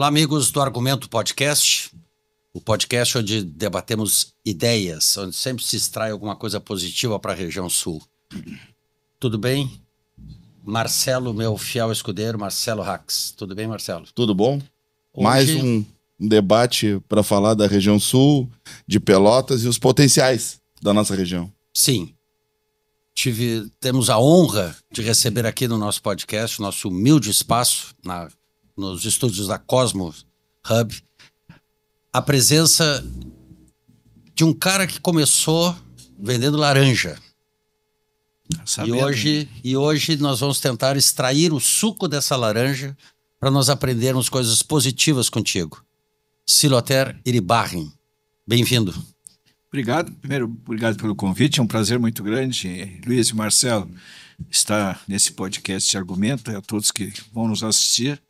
Olá, amigos do Argumento Podcast, o podcast onde debatemos ideias, onde sempre se extrai alguma coisa positiva para a região sul. Tudo bem? Marcelo, meu fiel escudeiro, Marcelo Rax. Tudo bem, Marcelo? Tudo bom? Hoje... Mais um debate para falar da região sul, de Pelotas e os potenciais da nossa região. Sim. Temos a honra de receber aqui no nosso podcast, nosso humilde espaço, nos estúdios da Cosmo Hub, a presença de um cara que começou vendendo laranja. E hoje nós vamos tentar extrair o suco dessa laranja para nós aprendermos coisas positivas contigo. Siloter Iribarren, bem-vindo. Obrigado. Primeiro, obrigado pelo convite. É um prazer muito grande, Luiz e Marcelo, estar nesse podcast de argumento. A todos que vão nos assistir.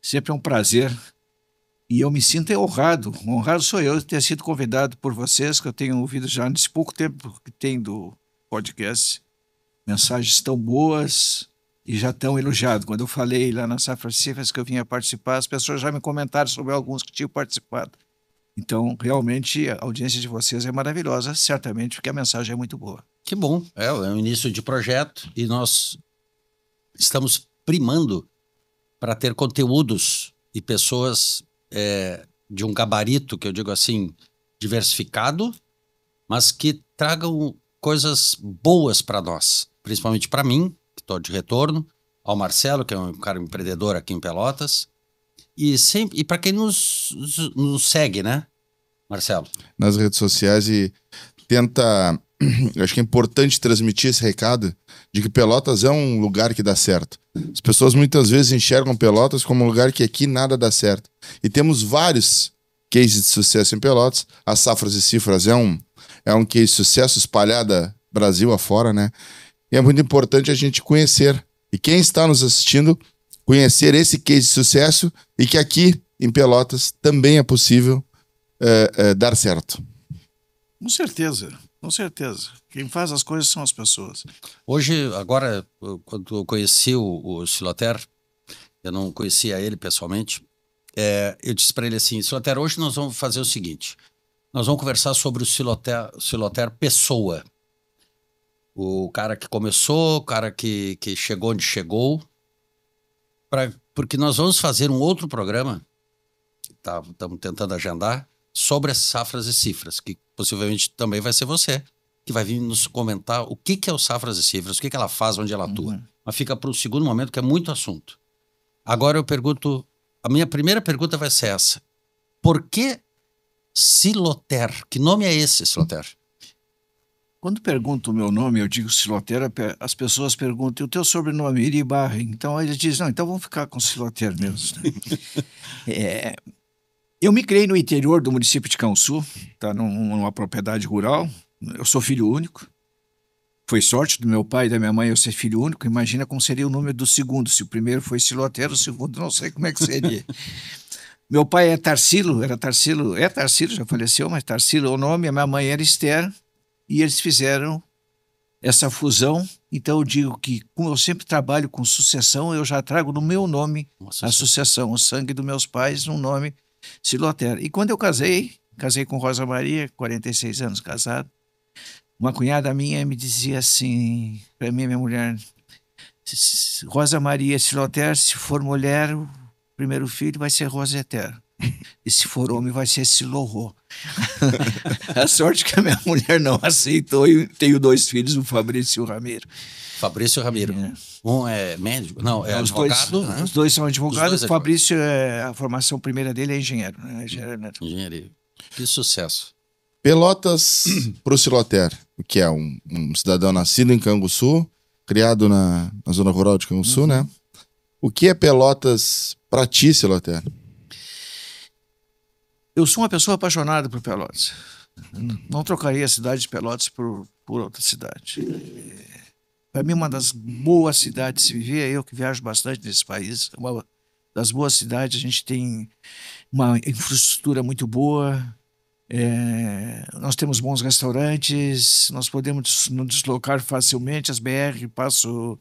Sempre é um prazer. E eu me sinto honrado. Honrado sou eu de ter sido convidado por vocês, que eu tenho ouvido já nesse pouco tempo que tem do podcast. Mensagens tão boas e já tão elogiado. Quando eu falei lá nas Safras Cifras que eu vinha participar, as pessoas já me comentaram sobre alguns que tinham participado. Então, realmente, a audiência de vocês é maravilhosa, certamente, porque a mensagem é muito boa. Que bom. É o início de projeto e nós estamos primando para ter conteúdos e pessoas de um gabarito, que eu digo assim, diversificado, mas que tragam coisas boas para nós, principalmente para mim, que estou de retorno, ao Marcelo, que é um cara empreendedor aqui em Pelotas, e para quem nos segue, né, Marcelo? Nas redes sociais e tenta... Eu acho que é importante transmitir esse recado de que Pelotas é um lugar que dá certo. As pessoas muitas vezes enxergam Pelotas como um lugar que aqui nada dá certo. E temos vários cases de sucesso em Pelotas. A Safras e Cifras é um case de sucesso espalhada Brasil afora, né? E é muito importante a gente conhecer. E quem está nos assistindo, conhecer esse case de sucesso e que aqui em Pelotas também é possível dar certo. Com certeza. Com certeza. Quem faz as coisas são as pessoas. Hoje, agora, quando eu conheci o Siloter, eu não conhecia ele pessoalmente, eu disse para ele assim, Siloter, hoje nós vamos fazer o seguinte, nós vamos conversar sobre o Siloter pessoa. O cara que começou, o cara que chegou onde chegou, porque nós vamos fazer um outro programa, estamos tentando agendar, sobre as Safras e Cifras, que possivelmente também vai ser você, que vai vir nos comentar o que é o Safras e Cifras, o que ela faz, onde ela atua. Mas fica para o segundo momento, que é muito assunto. Agora eu pergunto, a minha primeira pergunta vai ser essa. Por que Siloter? Que nome é esse, Siloter? Quando pergunto o meu nome, eu digo Siloter, as pessoas perguntam, e o teu sobrenome, Iribarren? Então eles dizem, não, então vamos ficar com Siloter mesmo. Eu me criei no interior do município de Cançu, tá, numa propriedade rural. Eu sou filho único. Foi sorte do meu pai e da minha mãe eu ser filho único. Imagina como seria o número do segundo. Se o primeiro foi Siloter, o segundo não sei como é que seria. Meu pai é Tarsilo, já faleceu, mas Tarsilo é o nome. A minha mãe era Esther e eles fizeram essa fusão. Então eu digo que, como eu sempre trabalho com sucessão, eu já trago no meu nome a sucessão, o sangue dos meus pais, no nome Siloter. E quando eu casei com Rosa Maria, 46 anos casado, uma cunhada minha me dizia assim, para mim, minha mulher, Rosa Maria Siloter, se for mulher, o primeiro filho vai ser Roseter. E se for homem, vai ser Silorro. A sorte que a minha mulher não aceitou e tenho 2 filhos, o Fabrício e o Ramiro. Fabrício e o Ramiro. Um é médico? Não, é advogado. Os dois são advogados. O Fabrício, a formação primeira dele é engenheiro. Engenharia. Que sucesso. Pelotas pro Siloter, que é um cidadão nascido em Canguçu, criado na zona rural de Canguçu, né? O que é Pelotas para ti, Siloter? Eu sou uma pessoa apaixonada por Pelotas. Não trocaria a cidade de Pelotas por outra cidade. Para mim, uma das boas cidades de se viver, eu que viajo bastante nesse país, uma das boas cidades, a gente tem uma infraestrutura muito boa, Nós temos bons restaurantes, nós podemos nos deslocar facilmente, as BR passam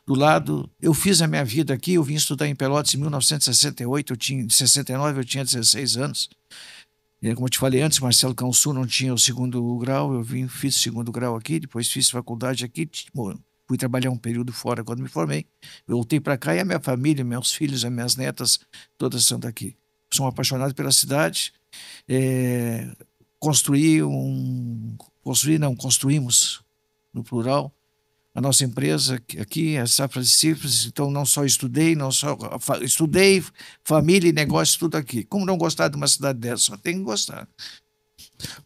do lado. Eu fiz a minha vida aqui, eu vim estudar em Pelotas em 1968, em 69 eu tinha 16 anos. Como eu te falei antes, Marcelo Cansu não tinha o segundo grau, fiz o segundo grau aqui, depois fiz faculdade aqui, fui trabalhar um período fora quando me formei. Voltei para cá e a minha família, meus filhos, as minhas netas, todas são daqui. Sou apaixonado pela cidade. Construímos, no plural, a nossa empresa aqui, a Safra de Cifras. Então não só estudei, família e negócio, tudo aqui. Como não gostar de uma cidade dessa? Só tem que gostar.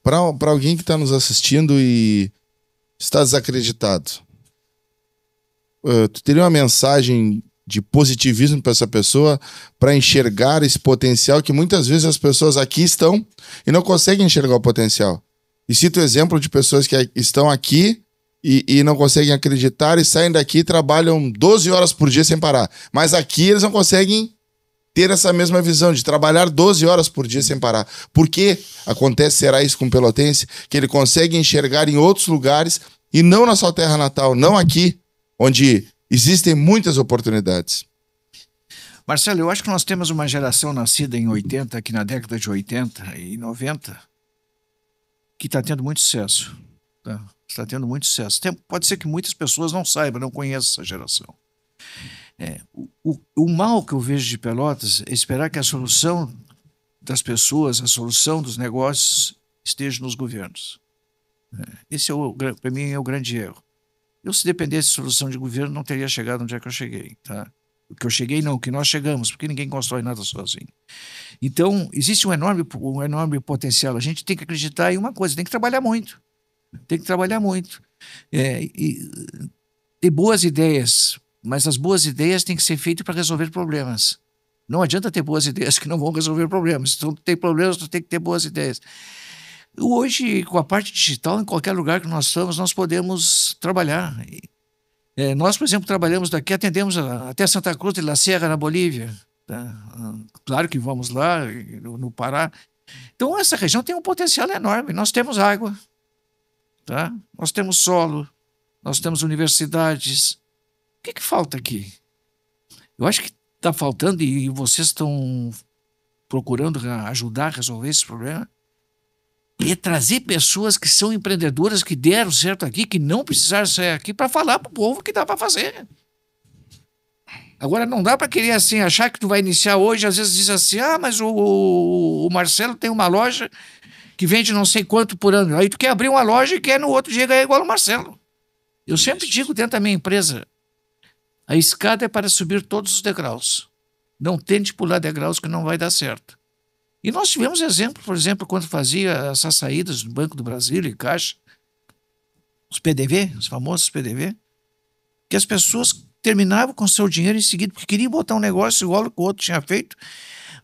Para alguém que está nos assistindo e está desacreditado, tu teria uma mensagem de positivismo para essa pessoa, para enxergar esse potencial que muitas vezes as pessoas aqui estão e não conseguem enxergar o potencial? E cito o exemplo de pessoas que estão aqui e não conseguem acreditar e saem daqui e trabalham 12 horas por dia sem parar. Mas aqui eles não conseguem ter essa mesma visão de trabalhar 12 horas por dia sem parar. Por que será isso com o pelotense? Que ele consegue enxergar em outros lugares e não na sua terra natal, não aqui, onde existem muitas oportunidades. Marcelo, eu acho que nós temos uma geração nascida em 80, aqui na década de 80 e 90, que está tendo muito sucesso. Tá? Está tendo muito sucesso. Pode ser que muitas pessoas não saibam, não conheçam essa geração. O mal que eu vejo de Pelotas é esperar que a solução das pessoas, a solução dos negócios esteja nos governos. Esse, para mim, é o grande erro. Eu, se dependesse de solução de governo, não teria chegado onde é que eu cheguei. Tá? O que eu cheguei, não, o que nós chegamos, porque ninguém constrói nada sozinho. Então, existe um enorme potencial. A gente tem que acreditar em uma coisa, tem que trabalhar muito. Tem que trabalhar muito. E ter boas ideias, mas as boas ideias têm que ser feitas para resolver problemas. Não adianta ter boas ideias que não vão resolver problemas. Se tu tem problemas, tu tem que ter boas ideias. Hoje, com a parte digital, em qualquer lugar que nós estamos, nós podemos trabalhar. Nós, por exemplo, trabalhamos daqui, atendemos até Santa Cruz de la Sierra, na Bolívia. Tá? Claro que vamos lá, no Pará. Então, essa região tem um potencial enorme. Nós temos água, tá? Nós temos solo, nós temos universidades. O que falta aqui? Eu acho que está faltando, e vocês estão procurando ajudar a resolver esse problema, é trazer pessoas que são empreendedoras, que deram certo aqui, que não precisaram sair aqui, para falar para o povo que dá para fazer. Agora, não dá para querer assim, achar que tu vai iniciar hoje, às vezes diz assim, mas o Marcelo tem uma loja que vende não sei quanto por ano. Aí tu quer abrir uma loja e quer no outro dia ganhar igual o Marcelo. Eu sempre digo dentro da minha empresa, a escada é para subir todos os degraus. Não tente pular degraus que não vai dar certo. E nós tivemos exemplo, por exemplo, quando fazia essas saídas do Banco do Brasil e Caixa, os PDV, os famosos PDV, que as pessoas terminavam com seu dinheiro em seguida, porque queriam botar um negócio igual o que o outro tinha feito,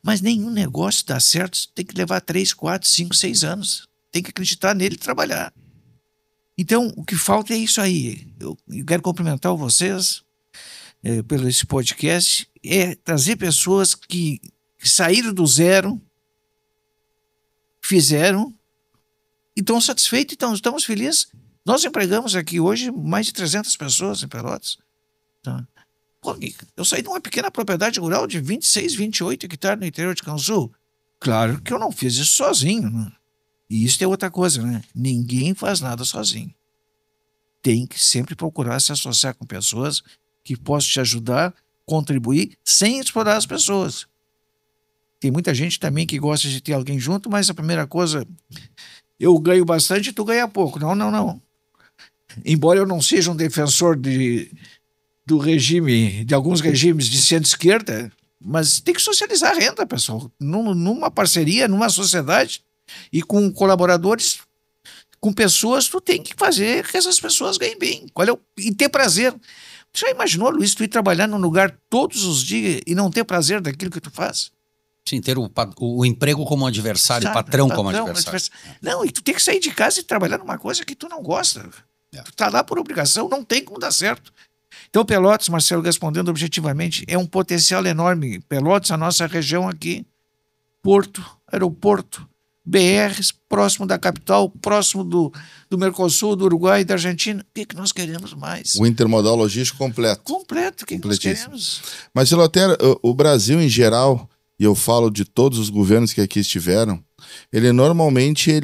mas nenhum negócio dá certo, tem que levar 3, 4, 5, 6 anos. Tem que acreditar nele e trabalhar. Então, o que falta é isso aí. Eu quero cumprimentar vocês pelo esse podcast, trazer pessoas que saíram do zero, fizeram e estão satisfeitos, então estamos felizes. Nós empregamos aqui hoje mais de 300 pessoas em Pelotas. Tá? Eu saí de uma pequena propriedade rural de 26, 28 hectares no interior de Cansu. Claro que eu não fiz isso sozinho, né? E isso é outra coisa, né? Ninguém faz nada sozinho. Tem que sempre procurar se associar com pessoas que possam te ajudar, contribuir, sem explorar as pessoas. Tem muita gente também que gosta de ter alguém junto, mas a primeira coisa, eu ganho bastante e tu ganha pouco. Não. Embora eu não seja um defensor do regime, de alguns regimes de centro-esquerda, mas tem que socializar a renda, pessoal. Numa parceria, numa sociedade e com colaboradores, com pessoas, tu tem que fazer que essas pessoas ganhem bem. E ter prazer. Já imaginou, Luiz, tu ir trabalhar num lugar todos os dias e não ter prazer daquilo que tu faz? Sim, ter o emprego como adversário, o patrão como adversário. Não, e tu tem que sair de casa e trabalhar numa coisa que tu não gosta. Tu tá lá por obrigação, não tem como dar certo. Então, Pelotas, Marcelo, respondendo objetivamente, é um potencial enorme. Pelotas, a nossa região aqui, porto, aeroporto, BRs, próximo da capital, próximo do Mercosul, do Uruguai e da Argentina. O que nós queremos mais? O intermodal logístico completo. Completo, o que nós queremos? Mas, Siloter, o Brasil em geral, e eu falo de todos os governos que aqui estiveram, ele normalmente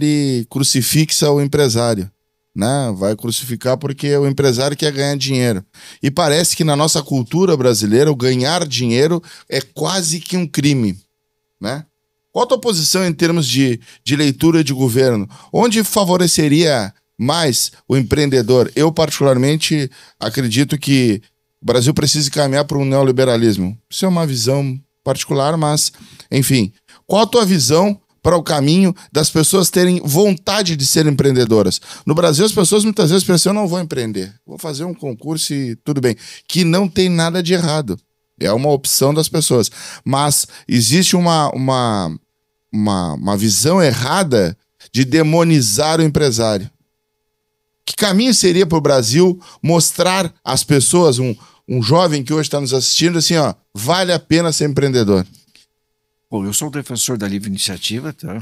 crucifixa o empresário, né? Vai crucificar porque o empresário quer ganhar dinheiro. E parece que na nossa cultura brasileira o ganhar dinheiro é quase que um crime, né? Qual a tua posição em termos de leitura de governo? Onde favoreceria mais o empreendedor? Eu, particularmente, acredito que o Brasil precisa caminhar para um neoliberalismo. Isso é uma visão particular, mas, enfim. Qual a tua visão para o caminho das pessoas terem vontade de ser empreendedoras? No Brasil, as pessoas muitas vezes pensam, eu não vou empreender, vou fazer um concurso e tudo bem. Que não tem nada de errado. É uma opção das pessoas. Mas existe uma visão errada de demonizar o empresário. Que caminho seria para o Brasil mostrar às pessoas, um jovem que hoje está nos assistindo, assim, ó, vale a pena ser empreendedor? Bom, eu sou defensor da livre iniciativa, tá?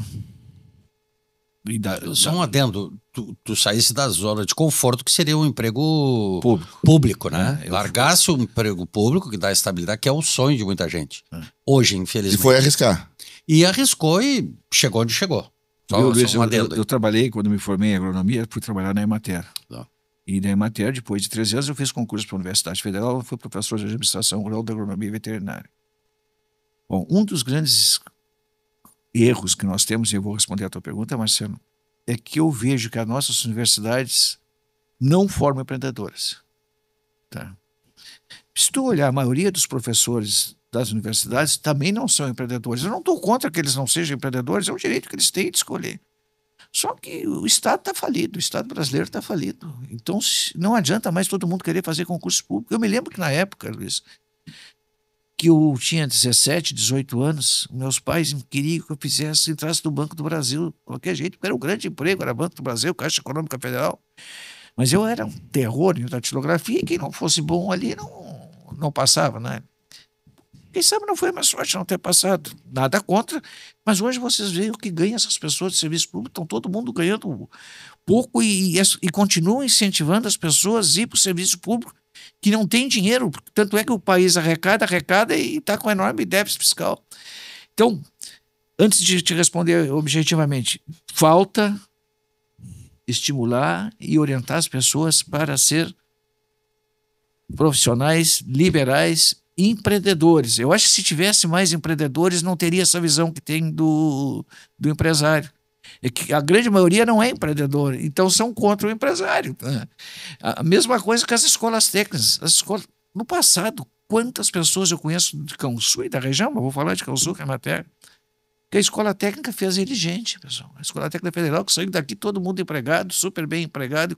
Só um adendo, tu saísse da zona de conforto, que seria um emprego público, né? Largasse o emprego público, que dá estabilidade, que é o sonho de muita gente. Hoje, infelizmente. E foi arriscar. E arriscou e chegou onde chegou. Eu trabalhei, quando me formei em agronomia, fui trabalhar na Emater. E na Emater, depois de 13 anos, eu fiz concurso para a Universidade Federal, eu fui professor de administração rural da agronomia veterinária. Bom, um dos grandes erros que nós temos, e eu vou responder a tua pergunta, Marcelo, é que eu vejo que as nossas universidades não formam empreendedores. Tá? Se tu olhar, a maioria dos professores das universidades também não são empreendedores. Eu não estou contra que eles não sejam empreendedores, é um direito que eles têm de escolher. Só que o Estado está falido, o Estado brasileiro está falido. Então não adianta mais todo mundo querer fazer concurso público. Eu me lembro que na época, Luiz, que eu tinha 17, 18 anos, meus pais queriam que eu entrasse no Banco do Brasil, de qualquer jeito, porque era um grande emprego, era Banco do Brasil, Caixa Econômica Federal. Mas eu era um terror em datilografia, e quem não fosse bom ali não passava, né? Quem sabe não foi a minha sorte não ter passado. Nada contra, mas hoje vocês veem o que ganham essas pessoas de serviço público, estão todo mundo ganhando pouco e continuam incentivando as pessoas a ir para o serviço público, que não tem dinheiro, tanto é que o país arrecada e está com enorme déficit fiscal. Então, antes de te responder objetivamente, falta estimular e orientar as pessoas para ser profissionais, liberais, empreendedores. Eu acho que se tivesse mais empreendedores, não teria essa visão que tem do empresário. É que a grande maioria não é empreendedor, então são contra o empresário. A mesma coisa com as escolas técnicas. No passado, quantas pessoas eu conheço de Cançu e da região, mas vou falar de Cançu, que é a matéria, que a escola técnica fez dirigente, pessoal. A escola técnica federal, que saiu daqui todo mundo empregado, super bem empregado.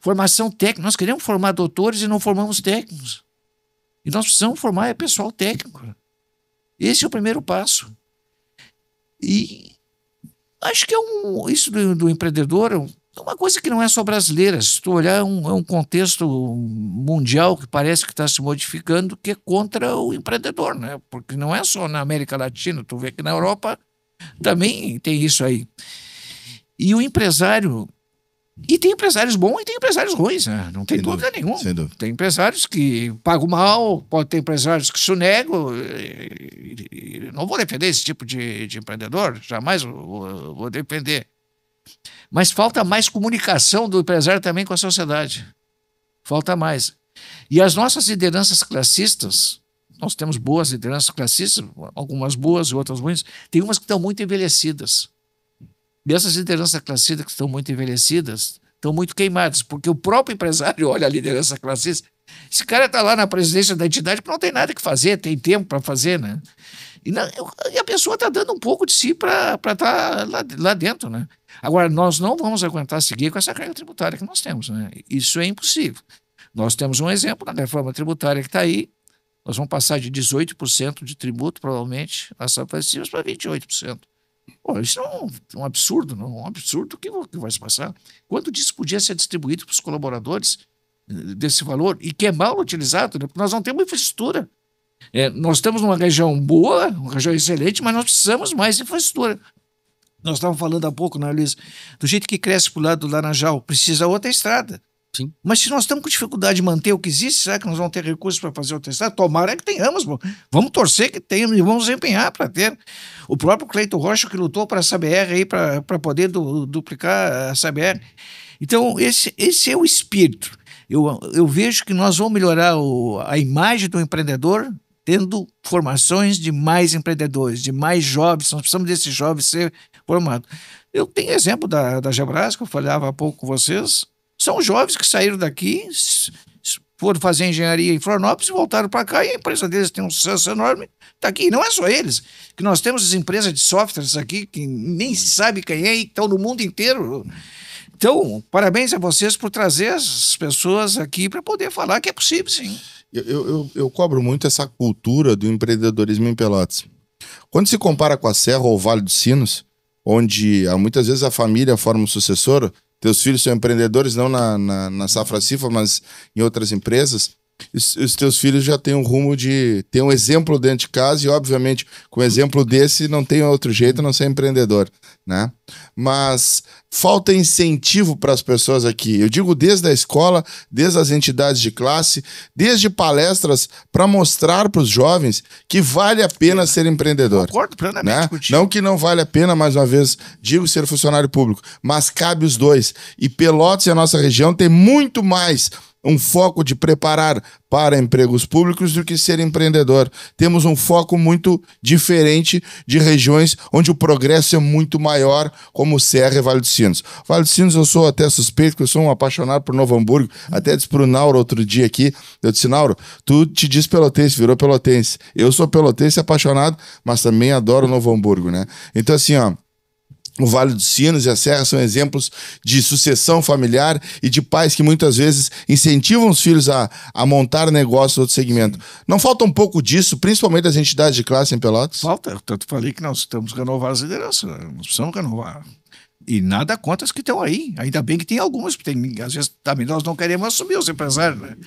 Formação técnica. Nós queremos formar doutores e não formamos técnicos. E nós precisamos formar pessoal técnico. Esse é o primeiro passo. E acho que isso do empreendedor é uma coisa que não é só brasileira. Se tu olhar, é um contexto mundial que parece que está se modificando, que é contra o empreendedor, né? Porque não é só na América Latina. Tu vê que na Europa também tem isso aí. E o empresário... E tem empresários bons e tem empresários ruins, né? Não tem dúvida nenhuma. Tem empresários que pagam mal, pode ter empresários que sonegam. Não vou defender esse tipo de empreendedor, jamais vou defender. Mas falta mais comunicação do empresário também com a sociedade. Falta mais. E as nossas lideranças classistas, nós temos boas lideranças classistas, algumas boas e outras ruins, tem umas que estão muito envelhecidas. E essas lideranças classistas que estão muito envelhecidas estão muito queimadas, porque o próprio empresário olha a liderança classista. Esse cara está lá na presidência da entidade porque não tem nada que fazer, tem tempo para fazer, né? E a pessoa está dando um pouco de si para estar lá dentro, né? Agora, nós não vamos aguentar seguir com essa carga tributária que nós temos, né? Isso é impossível. Nós temos um exemplo na reforma tributária que está aí. Nós vamos passar de 18% de tributo, provavelmente, nas passivas para 28%. Pô, isso é um absurdo, não? Um absurdo que vai se passar. Quanto disso podia ser distribuído para os colaboradores desse valor e que é mal utilizado, né? Porque nós não temos infraestrutura. Nós estamos numa região boa, uma região excelente, mas nós precisamos mais infraestrutura. Nós estávamos falando há pouco, né, Luiz? Do jeito que cresce pro lado do Laranjal, precisa outra estrada. Sim. Mas se nós estamos com dificuldade de manter o que existe, será que nós vamos ter recursos para fazer outra estrada? Tomara que tenhamos, vamos torcer que tenhamos e vamos empenhar para ter. O próprio Cleiton Rocha que lutou para essa BR aí, para poder duplicar essa BR. Então, esse é o espírito. Eu vejo que nós vamos melhorar a imagem do empreendedor tendo formações de mais empreendedores, de mais jovens. Nós precisamos desses jovens ser formados. Eu tenho exemplo da Gebras, que eu falava há pouco com vocês. São jovens que saíram daqui, foram fazer engenharia em Florianópolis e voltaram para cá, e a empresa deles tem um sucesso enorme. Está aqui. Não é só eles, que nós temos as empresas de softwares aqui que nem sabe quem é e estão no mundo inteiro. Então, parabéns a vocês por trazer as pessoas aqui para poder falar que é possível, sim. Eu cobro muito essa cultura do empreendedorismo em Pelotas. Quando se compara com a Serra ou o Vale dos Sinos, onde muitas vezes a família forma um sucessor, teus filhos são empreendedores, não na Safra Cifra, mas em outras empresas, os teus filhos já têm um rumo de ter um exemplo dentro de casa e, obviamente, com o exemplo desse, não tem outro jeito a não ser empreendedor, né? Mas falta incentivo para as pessoas aqui. Eu digo desde a escola, desde as entidades de classe, desde palestras para mostrar para os jovens que vale a pena ser empreendedor. Concordo plenamente contigo. Não que não vale a pena, mais uma vez, digo ser funcionário público, mas cabe os dois. E Pelotas e a nossa região tem muito mais um foco de preparar para empregos públicos do que ser empreendedor. Temos um foco muito diferente de regiões onde o progresso é muito maior, como Serra e Vale dos Sinos. Vale dos Sinos eu sou até suspeito, porque eu sou um apaixonado por Novo Hamburgo. Até disse pro Nauro outro dia aqui, eu disse, Nauro, tu te diz pelotense, virou pelotense. Eu sou pelotense apaixonado, mas também adoro Novo Hamburgo, né? Então assim, ó, o Vale dos Sinos e a Serra são exemplos de sucessão familiar e de pais que muitas vezes incentivam os filhos a montar negócios em outro segmento. Não falta um pouco disso, principalmente das entidades de classe em Pelotas? Falta. Eu tanto falei que nós estamos renovar as lideranças. Nós precisamos renovar. E nada contra as que estão aí. Ainda bem que tem algumas, porque às vezes também nós não queremos assumir os empresários, né?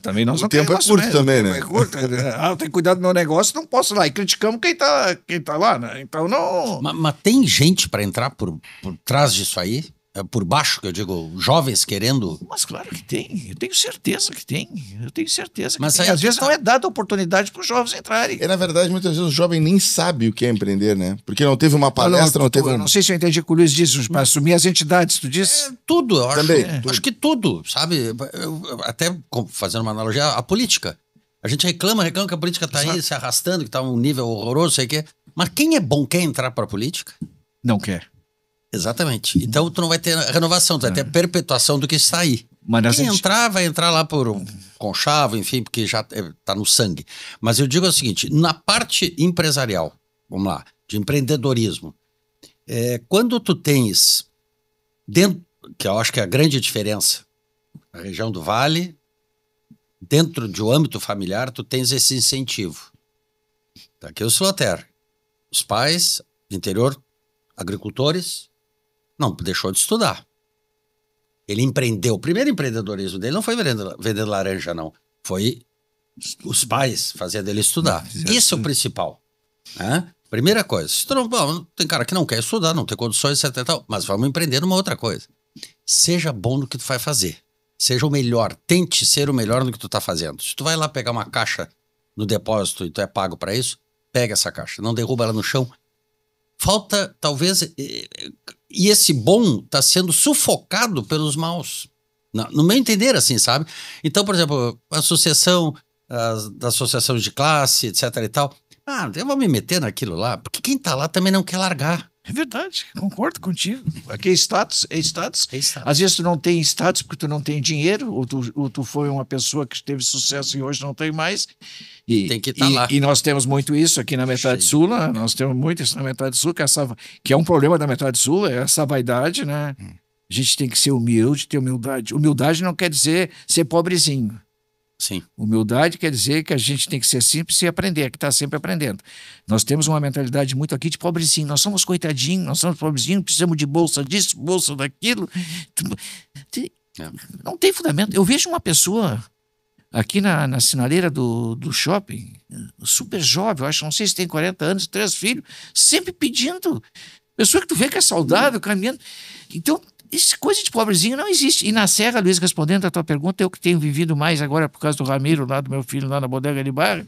Também nós o não tempo é curto também, né? É curto. Eu tenho que cuidar do meu negócio, não posso ir lá. E criticamos quem tá lá, né? Então não. Mas tem gente para entrar por trás disso aí? Por baixo, que eu digo, jovens querendo... Mas claro que tem, eu tenho certeza que tem. Eu tenho certeza que mas tem. Às vezes não é dada oportunidade para os jovens entrarem. Na verdade, muitas vezes o jovem nem sabe o que é empreender, né? Porque não teve uma palestra, não teve... Eu não sei se eu entendi o que o Luiz disse, para assumir as entidades, tu disse? Tudo, eu acho. Também. Acho que tudo, sabe? Até fazendo uma analogia, a política. A gente reclama que a política está aí se arrastando, que está um nível horroroso, sei o quê. Mas quem é bom, quer entrar para a política? Não quer. Exatamente. Então tu não vai ter renovação, tu vai ter a perpetuação do que está aí. Mas quem entrar, vai entrar lá por um conchavo, enfim, porque já está no sangue. Mas eu digo o seguinte, na parte empresarial, vamos lá, de empreendedorismo, quando tu tens, dentro, que eu acho que é a grande diferença, na região do Vale, dentro de um âmbito familiar, tu tens esse incentivo. Tá aqui o Siloter. Os pais, interior, agricultores, não deixou de estudar. Ele empreendeu. O primeiro empreendedorismo dele não foi vendendo laranja, não. Foi os pais fazendo ele estudar. Isso é o principal. Né? Primeira coisa. Se tu não, bom, tem cara que não quer estudar, não tem condições, etc. E tal, mas vamos empreender numa outra coisa. Seja bom no que tu vai fazer. Seja o melhor. Tente ser o melhor no que tu tá fazendo. Se tu vai lá pegar uma caixa no depósito e tu é pago para isso, pega essa caixa. Não derruba ela no chão. Falta, talvez, e esse bom está sendo sufocado pelos maus. No meu entender, assim, sabe? Então, por exemplo, a sucessão das associações de classe, etc e tal. Eu vou me meter naquilo lá, porque quem está lá também não quer largar. É verdade, concordo contigo. Aqui é status, é status. É status. Às vezes tu não tem status porque tu não tem dinheiro, ou tu foi uma pessoa que teve sucesso e hoje não tem mais. E tem que estar lá. E nós temos muito isso aqui na metade sul, né? Nós temos muito isso na metade sul, que é um problema da metade sul, é essa vaidade, né? A gente tem que ser humilde, ter humildade. Humildade não quer dizer ser pobrezinho. Sim. Humildade quer dizer que a gente tem que ser simples e aprender, que está sempre aprendendo. Nós temos uma mentalidade muito aqui de pobrezinho. Nós somos coitadinhos, nós somos pobrezinhos, precisamos de bolsa disso, bolsa daquilo. Não tem fundamento. Eu vejo uma pessoa aqui na sinaleira do shopping, super jovem, eu acho, não sei se tem 40 anos, 3 filhos, sempre pedindo Pessoa que tu vê que é saudável, caminhando. Então, essa coisa de pobrezinho não existe. E na Serra, Luiz, respondendo a tua pergunta, eu que tenho vivido mais agora por causa do Ramiro, lá do meu filho, lá na bodega de bar,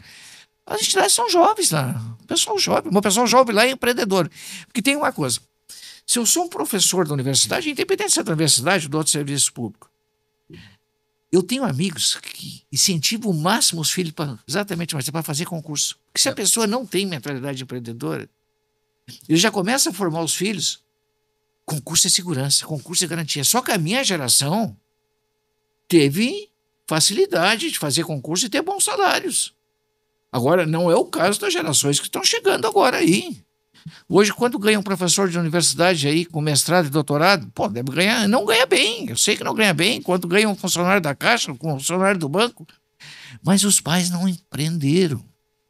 as entidades são jovens lá. O pessoal jovem lá é empreendedor. Porque tem uma coisa. Se eu sou um professor da universidade, independente se é da universidade ou do outro serviço público, eu tenho amigos que incentivam o máximo os filhos exatamente para fazer concurso. Porque se a pessoa não tem mentalidade empreendedora, ele já começa a formar os filhos. Concurso é segurança, concurso é garantia. Só que a minha geração teve facilidade de fazer concurso e ter bons salários. Agora, não é o caso das gerações que estão chegando agora aí. Hoje, quando ganha um professor de universidade aí com mestrado e doutorado, pô, deve ganhar, não ganha bem. Eu sei que não ganha bem. Quando ganha um funcionário da Caixa, um funcionário do banco. Mas os pais não empreenderam.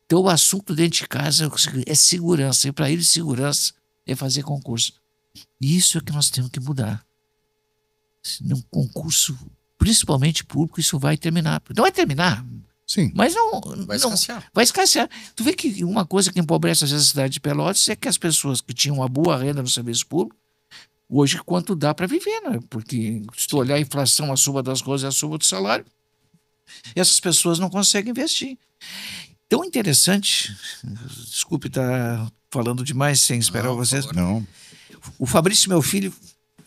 Então, o assunto dentro de casa é segurança. E para eles, segurança é fazer concurso. Isso é que nós temos que mudar. Num concurso, principalmente público, isso vai terminar. Não vai terminar. Sim. Mas não Vai escassear. vai escassear. Tu vê que uma coisa que empobrece às vezes a cidade de Pelotas é que as pessoas que tinham uma boa renda no serviço público, hoje quanto dá para viver, né? Porque se tu olhar a inflação, a soma das coisas, a soma do salário, essas pessoas não conseguem investir. Tão interessante, desculpe estar falando demais sem esperar Não, por vocês. favor. Não. O Fabrício, meu filho,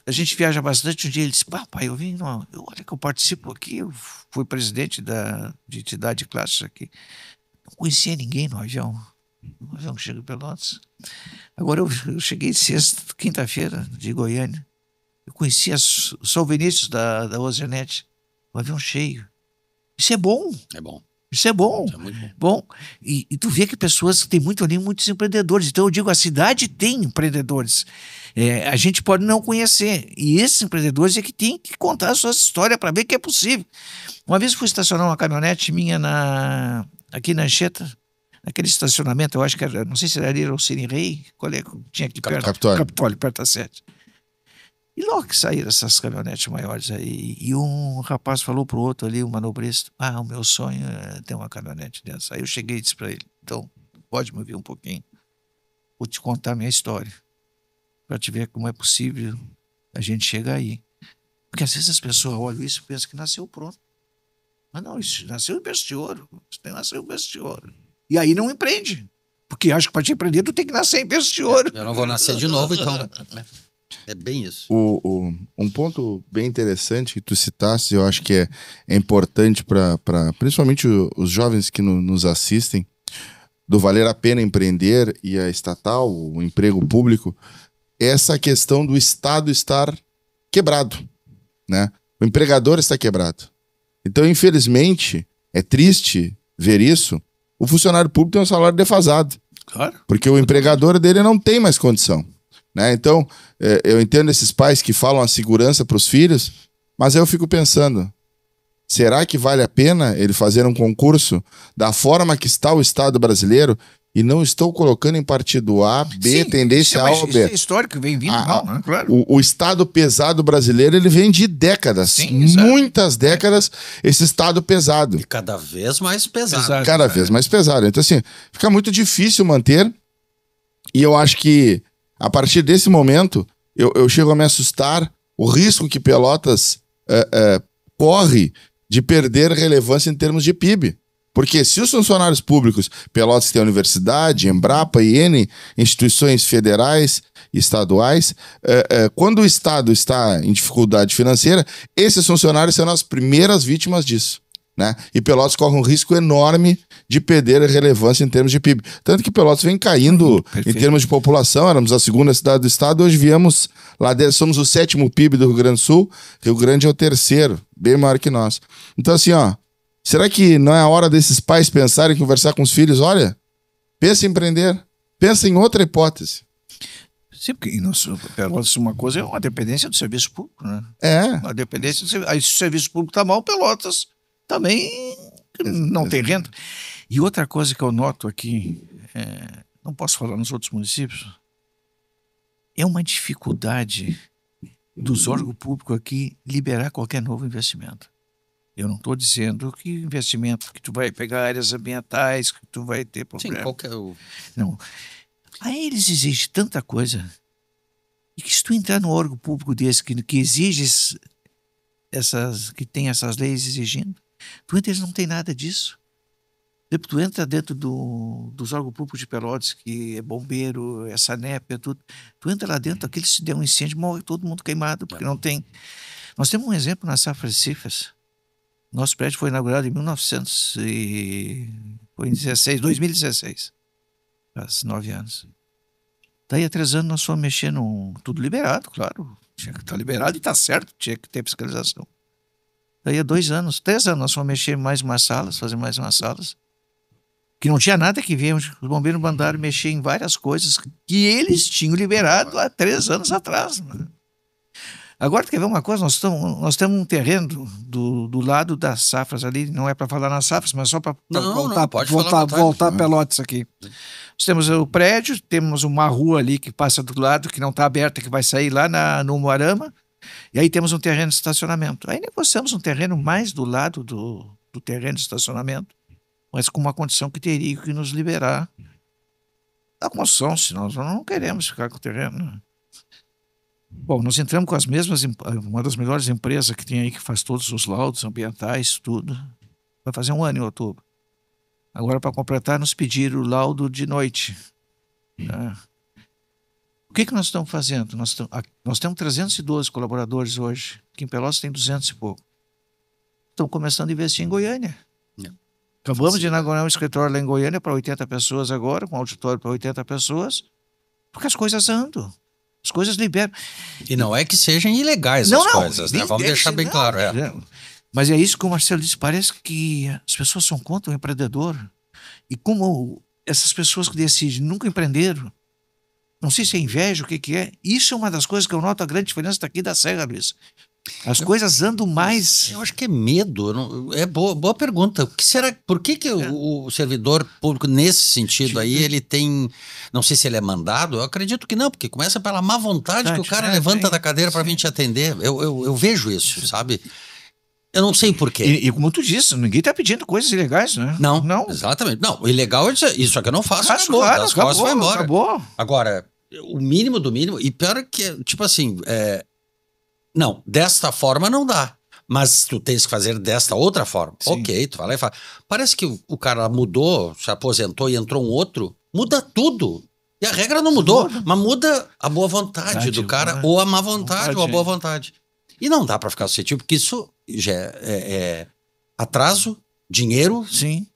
a gente viaja bastante. Um dia ele disse: papai, olha que eu participo aqui, eu fui presidente de entidade de classes aqui. Não conhecia ninguém no avião que chega em Pelotas. Agora eu cheguei sexta, quinta-feira, de Goiânia. Eu conhecia o São Vinícius da Ozeanete, o avião cheio. Isso é bom. É bom. Isso é bom. Isso é muito bom. Bom, e tu vê que pessoas que têm muito ali, muitos empreendedores. Então eu digo, a cidade tem empreendedores. A gente pode não conhecer. E esses empreendedores é que tem que contar a sua história para ver que é possível. Uma vez eu fui estacionar uma caminhonete minha aqui na Anchieta, naquele estacionamento, eu acho que era, não sei se era ali ou Cine Rei, qual é que tinha aqui perto? Capitólio, perto da sede. E logo que saíram essas caminhonetes maiores aí, e um rapaz falou pro outro ali, um manobrista: o meu sonho é ter uma caminhonete dessa. Aí eu cheguei e disse para ele: então, pode me ouvir um pouquinho? Vou te contar a minha história, para te ver como é possível a gente chegar aí. Porque às vezes as pessoas olham isso e pensam que nasceu pronto. Mas não, isso nasceu em berço de ouro. Isso nasceu em berço de ouro. E aí não empreende. Porque acho que para te empreender, tu tem que nascer em berço de ouro. Eu não vou nascer de novo, então. É bem isso. Um ponto bem interessante que tu citaste, eu acho que é importante para principalmente os jovens que nos assistem, do valer a pena empreender e a estatal, o emprego público, é essa questão do Estado estar quebrado, né? O empregador está quebrado. Então, infelizmente, é triste ver isso. O funcionário público tem um salário defasado. Claro. Porque o empregador dele não tem mais condição, né? Então, eu entendo esses pais que falam a segurança para os filhos, mas eu fico pensando, será que vale a pena ele fazer um concurso da forma que está o Estado brasileiro? E não estou colocando em partido A, B, Sim, tendência A ou B. Isso é histórico que vem vindo, não, claro. O Estado pesado brasileiro, ele vem de décadas. Sim, exato. Muitas décadas, esse Estado pesado. E cada vez mais pesado. Exato. Cada vez mais pesado. Então, assim, fica muito difícil manter. E eu acho que, a partir desse momento, eu chego a me assustar o risco que Pelotas corre de perder relevância em termos de PIB. Porque se os funcionários públicos, Pelotas tem a universidade, Embrapa e N instituições federais e estaduais, quando o Estado está em dificuldade financeira, esses funcionários são as primeiras vítimas disso, né? E Pelotas corre um risco enorme de perder relevância em termos de PIB. Tanto que Pelotas vem caindo em termos de população, éramos a segunda cidade do estado, hoje viemos lá dentro, somos o 7º PIB do Rio Grande do Sul, Rio Grande é o 3º, bem maior que nós. Então assim, será que não é a hora desses pais pensarem e conversar com os filhos? Olha, pensa em empreender, pensa em outra hipótese. Sim, porque Pelotas, uma coisa é uma dependência do serviço público, né? É. A dependência do serviço. Aí, se o serviço público está mal, Pelotas também não tem renda. E outra coisa que eu noto aqui, não posso falar nos outros municípios, é uma dificuldade dos órgãos públicos aqui liberar qualquer novo investimento. Eu não estou dizendo que investimento que tu vai pegar áreas ambientais, que tu vai ter problema. Sim, qualquer... Não. Aí eles exigem tanta coisa E que se tu entrar no órgão público desse que exige que tem essas leis exigindo, tu entra, eles não tem nada disso. Tu entra dentro dos órgãos públicos de Pelotas, que é bombeiro, é SANEP, é tudo. Tu entra lá dentro, aquele se der um incêndio, morre todo mundo queimado, porque não tem. Nós temos um exemplo na Safra de Cifras. Nosso prédio foi inaugurado em 2016, faz 9 anos. Daí há 3 anos nós fomos mexer tudo liberado, claro. Tinha que estar liberado e está certo, tinha que ter fiscalização. Daí há 3 anos nós fomos mexer mais umas salas, fazer mais umas salas. Que não tinha nada que ver, os bombeiros mandaram mexer em várias coisas que eles tinham liberado há 3 anos atrás. Né? Agora, tu quer ver uma coisa? Nós temos um terreno do lado das Safras ali, não é para falar nas Safras, mas só para voltar Pelotas aqui. Nós temos o prédio, temos uma rua ali que passa do lado, que não está aberta, que vai sair lá no Moarama, e aí temos um terreno de estacionamento. Aí negociamos um terreno mais do lado do terreno de estacionamento, mas com uma condição que teria que nos liberar da construção, senão nós não queremos ficar com o terreno. Né? Bom, nós entramos com uma das melhores empresas que tem aí, que faz todos os laudos ambientais, tudo. Vai fazer 1 ano em outubro. Agora, para completar, nos pediram o laudo de noite. Tá? O que nós estamos fazendo? Nós temos 312 colaboradores hoje. Aqui em Pelotas tem 200 e pouco. Estamos começando a investir em Goiânia. Acabamos de inaugurar um escritório lá em Goiânia para 80 pessoas agora, com auditório para 80 pessoas, porque as coisas andam. As coisas liberam. E não é que sejam ilegais as coisas, né? Vamos deixar bem claro. Mas é isso que o Marcelo disse, parece que as pessoas são contra o empreendedor. E como essas pessoas que decidem nunca empreenderam, não sei se é inveja, o que é, isso é uma das coisas que eu noto a grande diferença daqui da Serra, Luiz. As coisas andam mais. Eu acho que é medo. É boa pergunta. O que será? Por que o servidor público, nesse sentido aí, ele tem. Não sei se ele é mandado, eu acredito que não, porque começa pela má vontade que o cara levanta da cadeira para vir te atender. Eu vejo isso, sabe? Eu não sei por quê. E como tu disse, ninguém está pedindo coisas ilegais, né? Não. Exatamente. Não, o ilegal é isso aqui eu não faço, acabou. Das costas vai embora. Acabou. Agora, o mínimo do mínimo, e pior é que, tipo assim, não, desta forma não dá. Mas tu tens que fazer desta outra forma. Sim. Ok, tu vai lá e fala. Parece que o cara mudou, se aposentou e entrou um outro, muda tudo. E a regra não mudou, mas muda a boa vontade do cara, ou a má vontade, ou a boa vontade. E não dá pra ficar suscetível, porque isso já é atraso, dinheiro. Sim.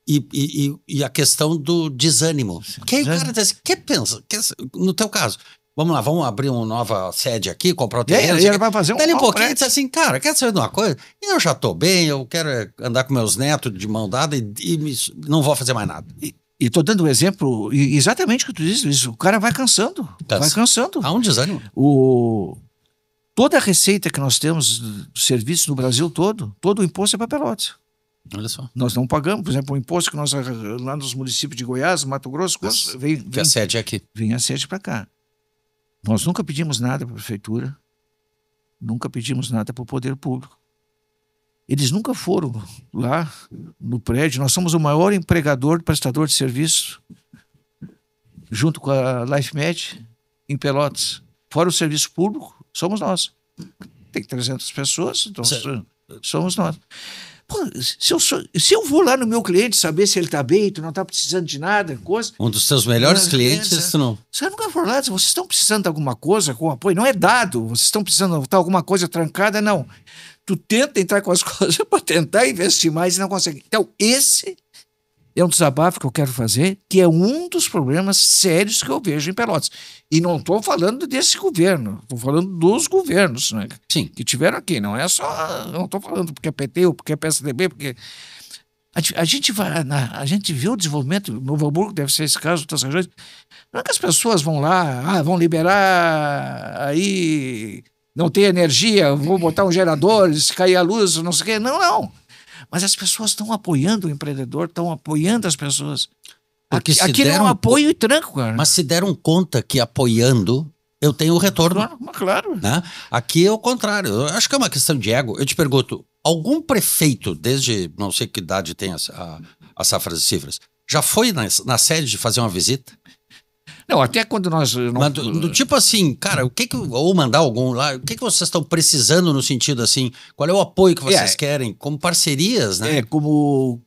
E a questão do desânimo. Porque aí o cara diz, no teu caso, vamos lá, vamos abrir uma nova sede aqui, comprar o terreno. E ele vai fazer um pouquinho e diz assim, cara, quer saber de uma coisa? Eu já tô bem, eu quero andar com meus netos de mão dada e não vou fazer mais nada. E tô dando um exemplo, exatamente o que tu disse, o cara vai cansando. Vai cansando. Há um desânimo. Toda a receita que nós temos do serviço no Brasil todo o imposto é para Pelotas. Olha só. Nós não pagamos, por exemplo, o imposto que nós lá nos municípios de Goiás, Mato Grosso, vem a sede é aqui. Vem a sede para cá. Nós nunca pedimos nada para a prefeitura, nunca pedimos nada para o poder público. Eles nunca foram lá no prédio. Nós somos o maior empregador, prestador de serviço, junto com a LifeMed, em Pelotas. Fora o serviço público, somos nós. Tem 300 pessoas, então somos nós. Pô, se eu vou lá no meu cliente saber se ele está bem, tu não está precisando de nada, coisa. Um dos seus melhores clientes, tu não. Você nunca for lá, vocês estão precisando de alguma coisa com apoio, não é dado, vocês estão precisando de alguma coisa trancada, não. Tu tenta entrar com as coisas para tentar investir mais e não consegue. Então, esse é um desabafo que eu quero fazer, que é um dos problemas sérios que eu vejo em Pelotas. E não estou falando desse governo, estou falando dos governos, né? Sim. Que tiveram aqui. Não é só. Não estou falando porque é PT ou porque é PSDB, porque. A gente vê o desenvolvimento, Novo Hamburgo deve ser esse caso, outras regiões. Não é que as pessoas vão lá, vão liberar, aí não tem energia, vou botar um gerador, se cair a luz, não sei o quê. Não. Mas as pessoas estão apoiando o empreendedor, estão apoiando as pessoas. Porque aqui não é apoio e tranco, cara. Mas se deram conta que apoiando, eu tenho o retorno. Claro. Né? Aqui é o contrário. Eu acho que é uma questão de ego. Eu te pergunto, algum prefeito, desde não sei que idade tem a Safra de Cifras, já foi na sede de fazer uma visita? Não, até quando nós... Mas do tipo assim, cara, ou mandar algum lá, o que vocês estão precisando no sentido assim, qual é o apoio que vocês querem? Como parcerias, né? Como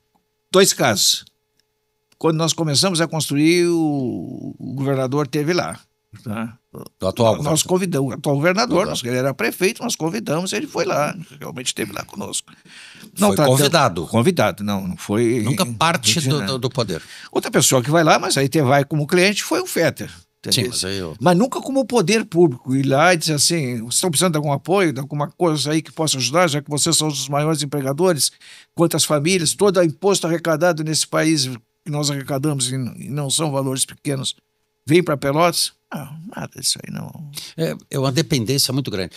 2 casos. Quando nós começamos a construir, o governador esteve lá. Tá? Do atual Nós convidamos, o atual governador, ele era prefeito, nós convidamos, ele foi lá, realmente esteve lá conosco. Não, foi convidado. Convidado, não foi... Nunca parte do poder. Outra pessoa que vai lá, mas aí vai como cliente, foi o Fetter. Sim, mas nunca como poder público, ir lá e dizer assim, vocês estão precisando de algum apoio, de alguma coisa aí que possa ajudar, já que vocês são os maiores empregadores, quantas famílias, todo imposto arrecadado nesse país que nós arrecadamos e não são valores pequenos, vem para Pelotas? Nada disso aí não. É uma dependência muito grande.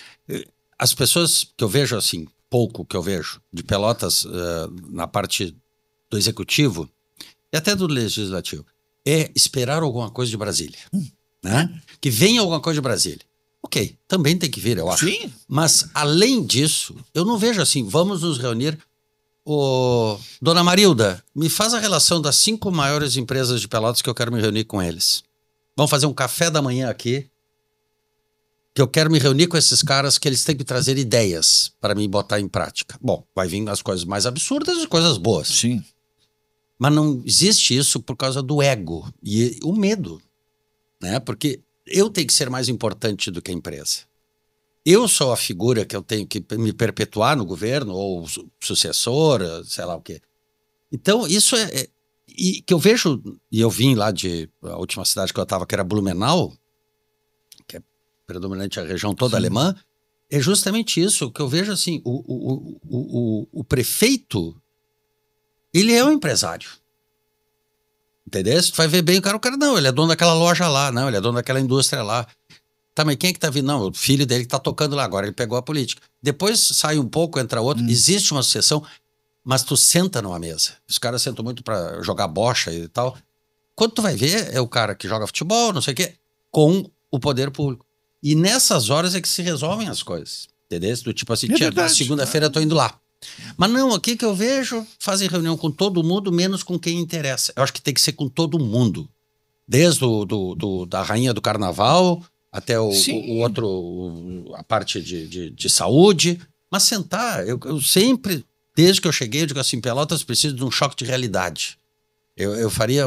As pessoas que eu vejo assim, pouco que eu vejo de Pelotas na parte do executivo e até do legislativo, é esperar alguma coisa de Brasília. Né? Que venha alguma coisa de Brasília. Ok, também tem que vir, eu acho. Sim. Mas, além disso, eu não vejo assim, vamos nos reunir. Dona Marilda, me faz a relação das 5 maiores empresas de Pelotas que eu quero me reunir com eles. Vamos fazer um café da manhã aqui, que eu quero me reunir com esses caras que eles têm que trazer ideias para me botar em prática. Bom, vai vir as coisas mais absurdas e coisas boas. Sim. Mas não existe isso por causa do ego e o medo, né? Porque eu tenho que ser mais importante do que a empresa. Eu sou a figura que eu tenho que me perpetuar no governo, ou sucessora, sei lá o quê. Então, isso e que eu vejo, e eu vim lá a última cidade que eu estava, que era Blumenau, que é predominante a região toda alemã, é justamente isso que eu vejo assim, o prefeito, ele é um empresário. Entendeu? Tu vai ver bem o cara não, ele é dono daquela loja lá, não, ele é dono daquela indústria lá. Tá, mas quem é que tá vindo? Não, o filho dele que tá tocando lá agora, ele pegou a política. Depois sai um pouco, entra outro, existe uma sucessão, mas tu senta numa mesa. Os caras sentam muito pra jogar bocha e tal. Quando tu vai ver, é o cara que joga futebol, não sei o quê, com o poder público. E nessas horas é que se resolvem as coisas, entendeu? Do tipo assim, na segunda-feira eu tô indo lá. Mas não, aqui que eu vejo, fazem reunião com todo mundo, menos com quem interessa. Eu acho que tem que ser com todo mundo. Desde da rainha do carnaval até o outro, a parte de saúde. Mas sentar, eu sempre, desde que eu cheguei, eu digo assim, Pelotas precisa de um choque de realidade. Eu faria,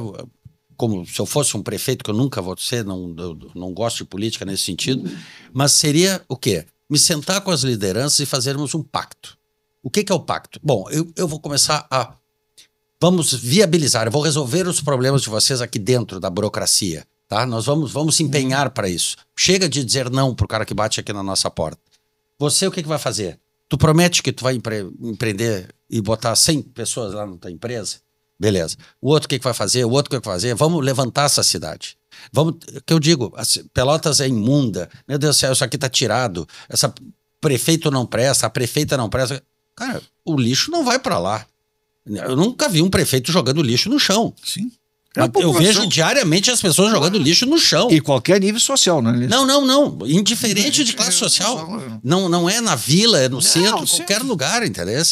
como se eu fosse um prefeito, que eu nunca vou ser, não gosto de política nesse sentido, mas seria o quê? Me sentar com as lideranças e fazermos um pacto. O que é o pacto? Bom, eu vou começar vamos viabilizar, eu vou resolver os problemas de vocês aqui dentro da burocracia, tá? Nós vamos se empenhar para isso. Chega de dizer não pro cara que bate aqui na nossa porta. Você, o que vai fazer? Tu promete que tu vai empreender e botar 100 pessoas lá na tua empresa? Beleza. O outro, o que vai fazer? O outro, o que vai fazer? Vamos levantar essa cidade. Vamos, que eu digo, Pelotas é imunda. Meu Deus do céu, isso aqui tá tirado. Essa prefeito não presta, a prefeita não presta. Cara, o lixo não vai para lá. Eu nunca vi um prefeito jogando lixo no chão. Sim. Eu vejo diariamente as pessoas jogando lixo no chão. E qualquer nível social, né? Não. Indiferente de classe social. Não é na vila, é no centro, qualquer lugar, entendeu?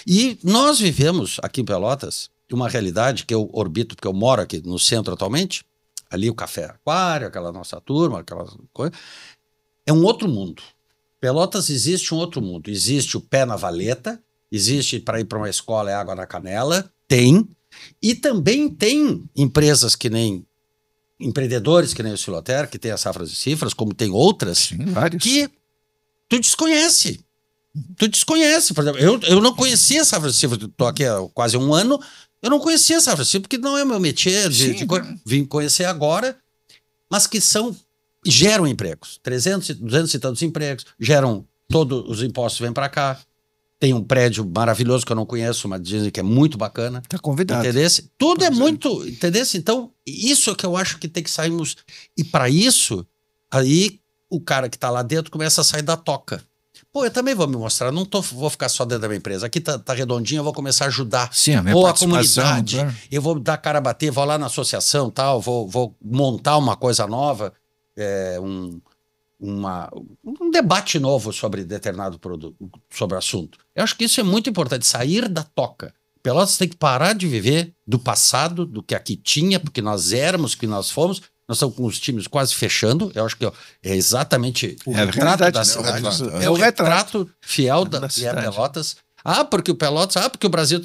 E nós vivemos aqui em Pelotas uma realidade que eu orbito, porque eu moro aqui no centro atualmente, ali o Café Aquário, aquela nossa turma, aquela coisa. É um outro mundo. Pelotas existe um outro mundo. Existe o pé na valeta, existe para ir para uma escola é água na canela, tem. E também tem empresas que nem empreendedores, que nem o Siloter, que tem as Safras e Cifras, como tem outras, que tu desconhece. Tu desconhece. Por exemplo, eu não conhecia a Safras e Cifras, estou aqui há quase um ano, eu não conhecia a Safras e Cifras, porque não é meu métier, vim conhecer agora, mas que geram empregos. 300, 200 e tantos empregos, geram, todos os impostos vêm para cá. Tem um prédio maravilhoso que eu não conheço, mas dizem que é muito bacana. Tá convidado. Entendeu? Tudo é muito... Entendeu? Então, isso é que eu acho que tem que sairmos... E para isso, aí o cara que tá lá dentro começa a sair da toca. Pô, eu também vou me mostrar. Não vou ficar só dentro da minha empresa. Aqui tá redondinho, eu vou começar a ajudar. Sim, a minha ou a comunidade. Claro. Eu vou dar cara a bater, vou lá na associação, tal, vou montar uma coisa nova, um debate novo sobre determinado produto, sobre o assunto. Eu acho que isso é muito importante, sair da toca. Pelotas tem que parar de viver do passado, do que aqui tinha, porque nós éramos, que nós fomos, Nós estamos com os times quase fechando. Eu acho que é exatamente o É a retrato realidade, da né? cidade. É o retrato fiel da da cidade. Pelotas. Porque o Pelotas... porque o Brasil...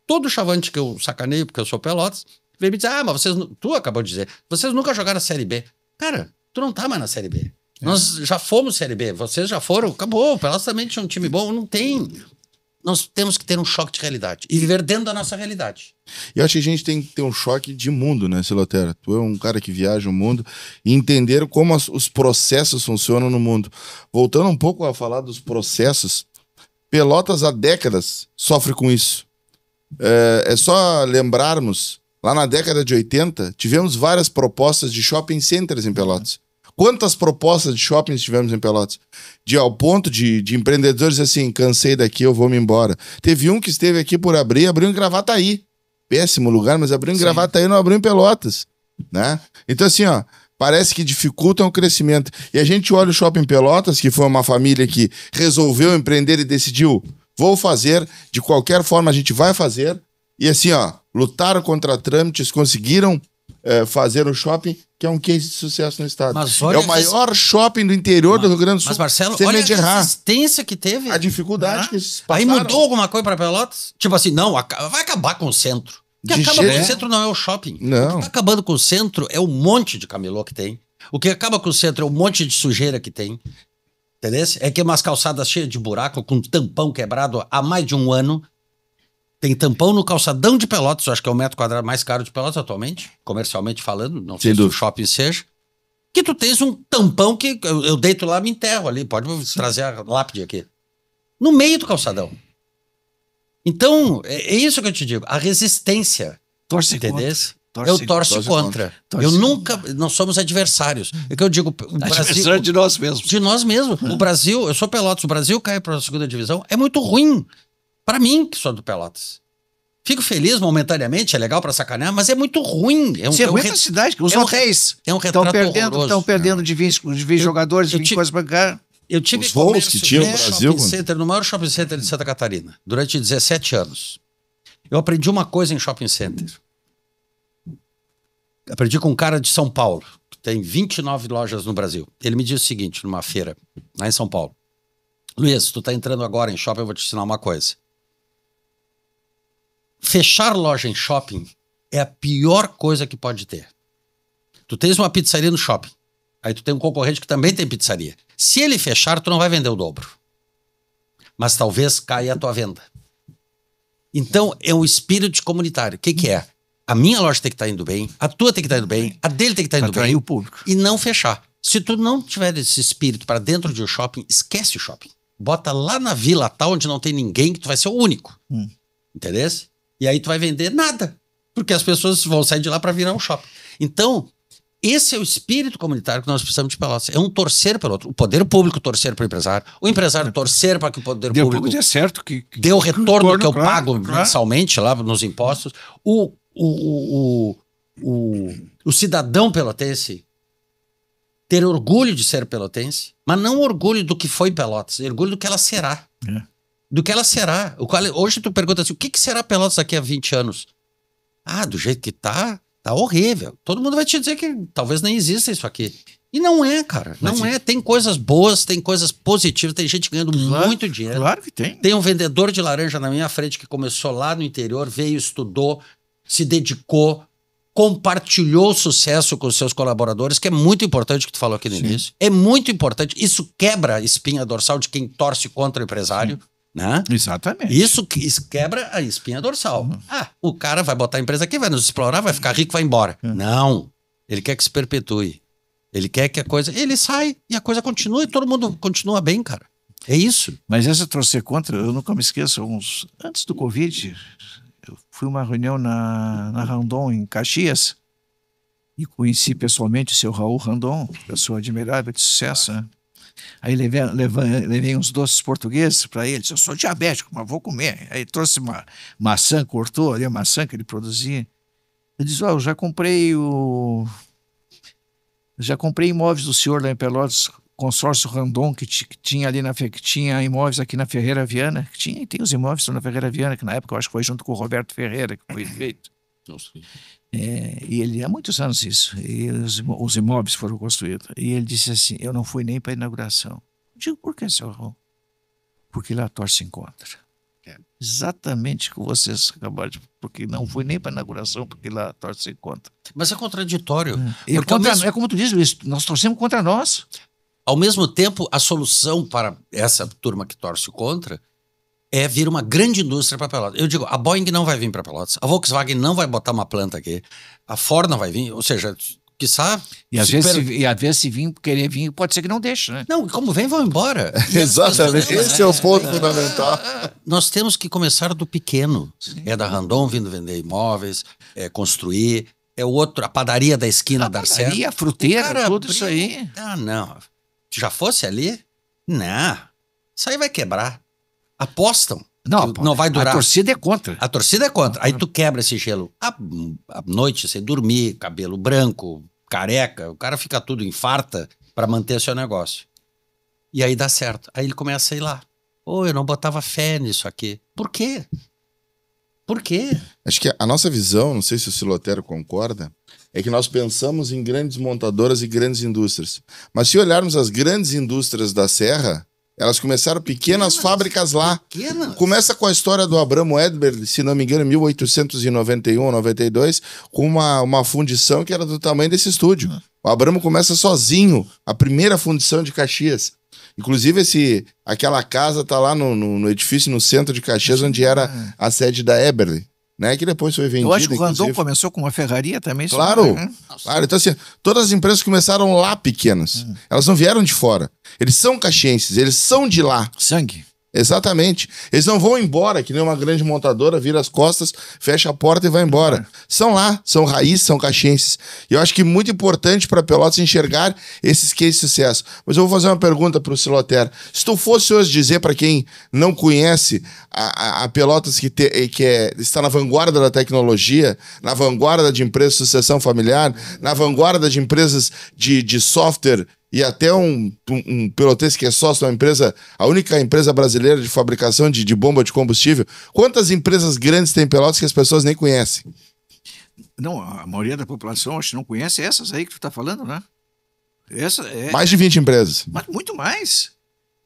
Todo chavante que eu sacaneio, porque eu sou Pelotas, vem me dizer, mas vocês... Tu acabou de dizer, vocês nunca jogaram a Série B. Cara, tu não tá mais na Série B. Nós já fomos Série B, vocês já foram, acabou. O Pelotas também tinha um time bom, não tem. Nós temos que ter um choque de realidade e viver dentro da nossa realidade. E eu acho que a gente tem que ter um choque de mundo, né, Silotera? Tu é um cara que viaja o mundo e entender como os processos funcionam no mundo. Voltando um pouco a falar dos processos, Pelotas há décadas sofre com isso. É só lembrarmos, lá na década de 80, tivemos várias propostas de shopping centers em Pelotas. Quantas propostas de shoppings tivemos em Pelotas? Ao ponto de empreendedores assim, cansei daqui, eu vou me embora. Teve um que esteve aqui por abriu em Gravataí. Péssimo lugar, mas abriu em Gravataí, não abriu em Pelotas. Né? Então assim, parece que dificultam o crescimento. E a gente olha o Shopping Pelotas, que foi uma família que resolveu empreender e decidiu, vou fazer, de qualquer forma a gente vai fazer. E assim, lutaram contra trâmites, conseguiram fazer o shopping, que é um case de sucesso no estado. É o maior shopping do interior do Rio Grande do Sul. Mas, Marcelo, olha a resistência que teve. A dificuldade que eles passaram. Aí mudou alguma coisa para Pelotas? Tipo assim, não, vai acabar com o centro. O que acaba com o centro não é o shopping. Não. O que está acabando com o centro é o monte de camelô que tem. O que acaba com o centro é o monte de sujeira que tem. Entendeu? É que umas calçadas cheias de buraco, com tampão quebrado há mais de um ano. Tem tampão no calçadão de Pelotas, eu acho que é o metro quadrado mais caro de Pelotas atualmente, comercialmente falando, não sei se o shopping seja. Que tu tens um tampão que eu deito lá e me enterro ali, pode trazer a lápide aqui. No meio do calçadão. Então, é isso que eu te digo, a resistência. Torce entendeu? Contra. Eu torço contra. Eu nunca, nós somos adversários. É que eu digo, o Brasil... de nós mesmos. De nós mesmos. O Brasil, eu sou Pelotas, o Brasil cai para a segunda divisão, é muito ruim. Para mim, que sou do Pelotas. Fico feliz momentaneamente, é legal para sacanear, mas é muito ruim. Você aguenta a cidade, os hotéis estão perdendo de 20 jogadores, 20 coisas para cá. Eu tive os voos que tinham no Brasil, no maior shopping center de Santa Catarina, durante 17 anos. Eu aprendi uma coisa em shopping center. Aprendi com um cara de São Paulo, que tem 29 lojas no Brasil. Ele me disse o seguinte, numa feira, lá em São Paulo. Luiz, tu tá entrando agora em shopping, eu vou te ensinar uma coisa. Fechar loja em shopping é a pior coisa que pode ter. Tu tens uma pizzaria no shopping, aí tu tem um concorrente que também tem pizzaria. Se ele fechar, tu não vai vender o dobro. Mas talvez caia a tua venda. Então, é um espírito comunitário. O que é? A minha loja tem que estar indo bem, a tua tem que estar indo bem, a dele tem que estar indo bem. O público. E não fechar. Se tu não tiver esse espírito para dentro de um shopping, esquece o shopping. Bota lá na vila tal, onde não tem ninguém, que tu vai ser o único. Entendeu? E aí tu vai vender nada. Porque as pessoas vão sair de lá para virar um shopping. Então, esse é o espírito comunitário que nós precisamos de Pelotas. É um torcer pelo outro. O poder público torcer para o empresário torcer para que o poder público dê certo, que dê o retorno que eu pago mensalmente lá nos impostos. O cidadão pelotense ter orgulho de ser pelotense, mas não orgulho do que foi Pelotas, orgulho do que ela será. Do que ela será. Hoje tu pergunta assim, o que será Pelotas daqui a 20 anos? Do jeito que tá horrível. Todo mundo vai te dizer que talvez nem exista isso aqui. E não é, cara. Não é. Tem coisas boas, tem coisas positivas, tem gente ganhando muito dinheiro. Claro que tem. Tem um vendedor de laranja na minha frente que começou lá no interior, veio, estudou, se dedicou, compartilhou o sucesso com os seus colaboradores, que é muito importante o que tu falou aqui no início. É muito importante. Isso quebra a espinha dorsal de quem torce contra o empresário. Né? Exatamente. Isso quebra a espinha dorsal. O cara vai botar a empresa aqui, vai nos explorar, vai ficar rico, vai embora. Não. Ele quer que se perpetue. Ele quer que a coisa... Ele sai e a coisa continua e todo mundo continua bem, cara. É isso. Mas essa torcer contra, eu nunca me esqueço, antes do Covid, eu fui a uma reunião na Randon, em Caxias, e conheci pessoalmente o seu Raul Randon, pessoa admirável, de sucesso, né? Aí levei uns doces portugueses para ele. Disse, eu sou diabético, mas vou comer. Aí trouxe uma maçã, cortou ali a maçã que ele produzia. Ele disse, eu já comprei imóveis do senhor lá em Pelotas, consórcio Randon, que tinha ali que tinha imóveis aqui na Ferreira Viana, que tem os imóveis na Ferreira Viana, que na época eu acho que foi junto com o Roberto Ferreira que foi feito. E ele, há muitos anos isso, e os imóveis foram construídos. E ele disse assim, eu não fui nem para a inauguração. Eu digo, por que, seu Raul? Porque lá a Torce se encontra. Exatamente o que vocês acabaram de... Porque não fui nem para a inauguração, porque lá a Torce se encontra. Mas é contraditório. É como tu diz, Luiz, nós torcemos contra nós. Ao mesmo tempo, a solução para essa turma que torce contra é vir uma grande indústria para Pelotas. Eu digo, a Boeing não vai vir para Pelotas, a Volkswagen não vai botar uma planta aqui, a Ford não vai vir, ou seja, quiçá... E às vezes se vir, querer vir, pode ser que não deixe, né? Não, como vem, vão embora. Exatamente, esse é o ponto fundamental. Nós temos que começar do pequeno. Sim. É da Randon vindo vender imóveis, é construir, é o outro, a padaria da esquina dar certo. A padaria, a fruteira, tudo isso aí. Ah, não. Já fosse ali? Não. Isso aí vai quebrar. Apostam. Não vai durar. A torcida é contra. A torcida é contra. Aí tu quebra esse gelo. À noite, sem dormir, cabelo branco, careca, o cara fica tudo, infarta para manter seu negócio. E aí dá certo. Aí ele começa a ir lá. Eu não botava fé nisso aqui. Por quê? Por quê? Acho que a nossa visão, não sei se o Silotero concorda, é que nós pensamos em grandes montadoras e grandes indústrias. Mas se olharmos as grandes indústrias da Serra, elas começaram pequenas fábricas lá. Pequenas. Começa com a história do Abramo Edberg, se não me engano, em 1891 ou 92, com uma fundição que era do tamanho desse estúdio. O Abramo começa sozinho, a primeira fundição de Caxias. Inclusive, aquela casa está lá no edifício no centro de Caxias, onde era a sede da Eberle, né? Que depois foi vendida. Eu acho que o Randon começou com uma ferraria também. Claro, claro. Então, assim, todas as empresas começaram lá pequenas. Elas não vieram de fora. Eles são caxienses, eles são de lá. Sangue. Exatamente. Eles não vão embora, que nem uma grande montadora, vira as costas, fecha a porta e vai embora. São lá, são raízes, são caxienses. E eu acho que é muito importante para Pelotas enxergar esses cases de sucesso. Mas eu vou fazer uma pergunta para o Silotero. Se tu fosse hoje dizer para quem não conhece a Pelotas que está na vanguarda da tecnologia, na vanguarda de empresas de sucessão familiar, na vanguarda de empresas de software, e até um pelotense que é sócio de uma empresa, a única empresa brasileira de fabricação de bomba de combustível. Quantas empresas grandes tem em Pelotas que as pessoas nem conhecem? Não, a maioria da população acho que não conhece essas aí que tu está falando, né? Mais de 20 empresas. Mas muito mais.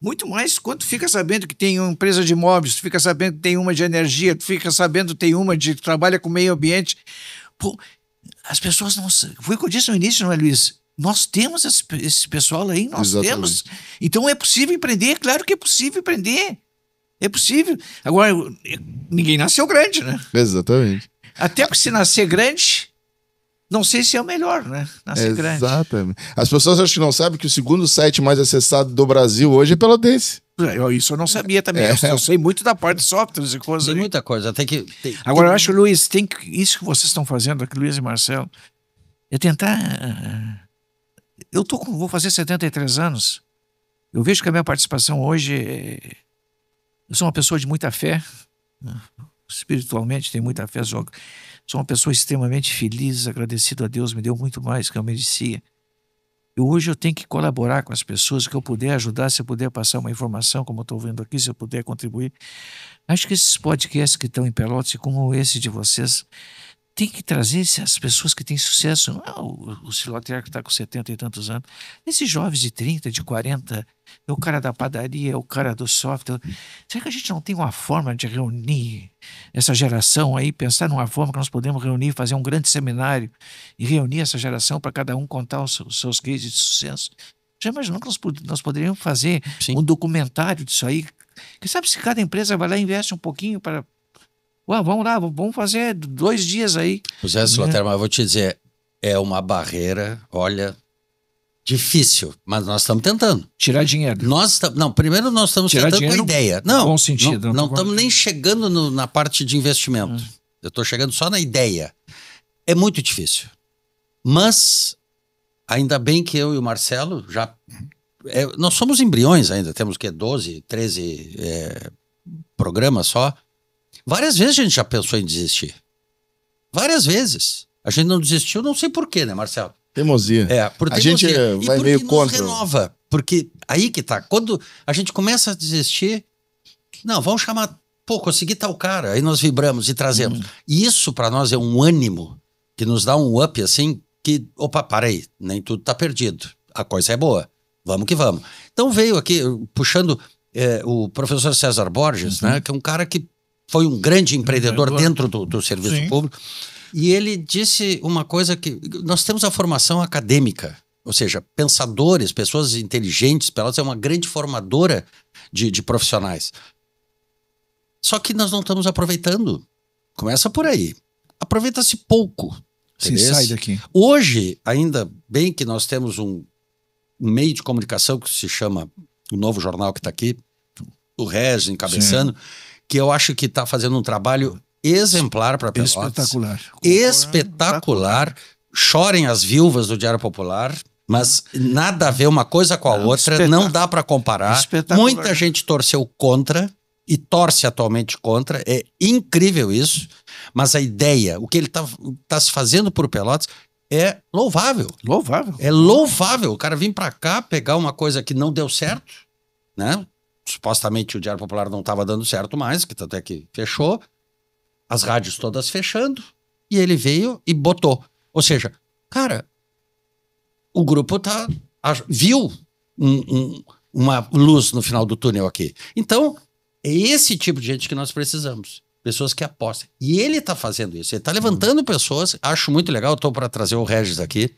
Muito mais. Quando tu fica sabendo que tem uma empresa de imóveis, tu fica sabendo que tem uma de energia, tu fica sabendo que tem uma que trabalha com meio ambiente. Pô, as pessoas não... Foi o que eu disse no início, não é, Luiz? Nós temos esse pessoal aí, nós temos. Então é possível empreender, claro que é possível empreender. É possível. Agora, ninguém nasceu grande, né? Exatamente. Até porque se nascer grande, não sei se é o melhor, né? Nascer grande. Exatamente. As pessoas acho que não sabem que o segundo site mais acessado do Brasil hoje é pelotense. Isso eu não sabia também. Eu sei muito da parte de softwares e coisas. Tem muita coisa. Agora, eu acho, Luiz, isso que vocês estão fazendo aqui, Luiz e Marcelo, é tentar... vou fazer 73 anos. Eu vejo que a minha participação hoje eu sou uma pessoa de muita fé, espiritualmente tenho muita fé, sou uma pessoa extremamente feliz, agradecido a Deus, me deu muito mais que eu merecia. E hoje eu tenho que colaborar com as pessoas, que eu puder ajudar, se eu puder passar uma informação, como eu estou vendo aqui, se eu puder contribuir. Acho que esses podcasts que estão em Pelotas, como esse de vocês, tem que trazer essas pessoas que têm sucesso. Não é o Silotero que está com 70 e tantos anos. Esses jovens de 30, de 40, é o cara da padaria, é o cara do software. Será que a gente não tem uma forma de reunir essa geração aí, pensar numa forma que nós podemos reunir, fazer um grande seminário e reunir essa geração para cada um contar os seus cases de sucesso? Já imaginou que nós poderíamos fazer um documentário disso aí? Quem sabe se cada empresa vai lá e investe um pouquinho para... vamos lá, vamos fazer 2 dias aí. José Silotero, mas eu vou te dizer, é uma barreira, olha, difícil, mas nós estamos tentando. Tirar dinheiro. Primeiro nós estamos tentando com a ideia. Não, bom sentido. Não estamos nem chegando na parte de investimento. Eu estou chegando só na ideia. É muito difícil. Mas, ainda bem que eu e o Marcelo nós somos embriões ainda, temos 12, 13 programas só. Várias vezes a gente já pensou em desistir. Várias vezes. A gente não desistiu, não sei porquê, né, Marcelo? Teimosia. Por teimosia. A gente vai meio contra. Renova. Porque aí que tá. Quando a gente começa a desistir, não, vamos chamar Pô, consegui tal cara. Aí nós vibramos e trazemos. E isso para nós é um ânimo que nos dá um up, assim, que, opa, para aí, nem tudo tá perdido. A coisa é boa. Vamos que vamos. Então veio aqui, puxando o professor César Borges, né, que é um cara que foi um grande empreendedor dentro do serviço público. E ele disse uma coisa que nós temos a formação acadêmica, ou seja, pensadores, pessoas inteligentes, Pelotas é uma grande formadora de profissionais. Só que nós não estamos aproveitando. Começa por aí. Aproveita-se pouco. Se sai daqui. Hoje, ainda bem que nós temos um meio de comunicação que se chama o Novo Jornal que está aqui, o Regis encabeçando, que eu acho que está fazendo um trabalho exemplar para Pelotas. Espetacular. Espetacular. Chorem as viúvas do Diário Popular, mas nada a ver uma coisa com a outra, não dá para comparar. Muita gente torceu contra e torce atualmente contra, é incrível isso, mas a ideia, o que ele tá se fazendo por Pelotas é louvável. Louvável. É louvável. O cara vir para cá, pegar uma coisa que não deu certo, né? Supostamente o Diário Popular não estava dando certo mais, que tanto é que fechou, as rádios todas fechando, e ele veio e botou. Ou seja, cara, o grupo viu uma luz no final do túnel aqui. Então, é esse tipo de gente que nós precisamos. Pessoas que apostam. E ele está fazendo isso. Ele está levantando pessoas. Acho muito legal. Estou para trazer o Regis aqui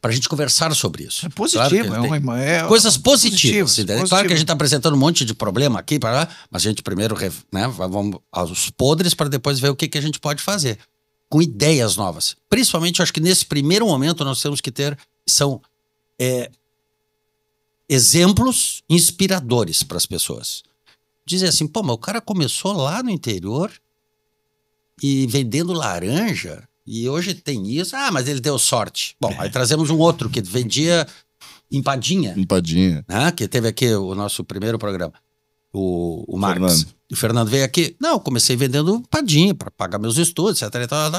para a gente conversar sobre isso. É positivo. Claro coisas positivas. Claro que a gente está apresentando um monte de problema aqui para lá, mas a gente primeiro, né, vamos aos podres para depois ver o que a gente pode fazer. Com ideias novas. Principalmente, eu acho que nesse primeiro momento nós temos que ter exemplos inspiradores para as pessoas. Dizer assim, pô, mas o cara começou lá no interior e vendendo laranja e hoje tem isso. Ah, mas ele deu sorte. Bom, aí trazemos um outro que vendia empadinha. Empadinha. Né? Que teve aqui o nosso primeiro programa. O Marcos. O Fernando veio aqui. Não, eu comecei vendendo empadinha para pagar meus estudos, etc.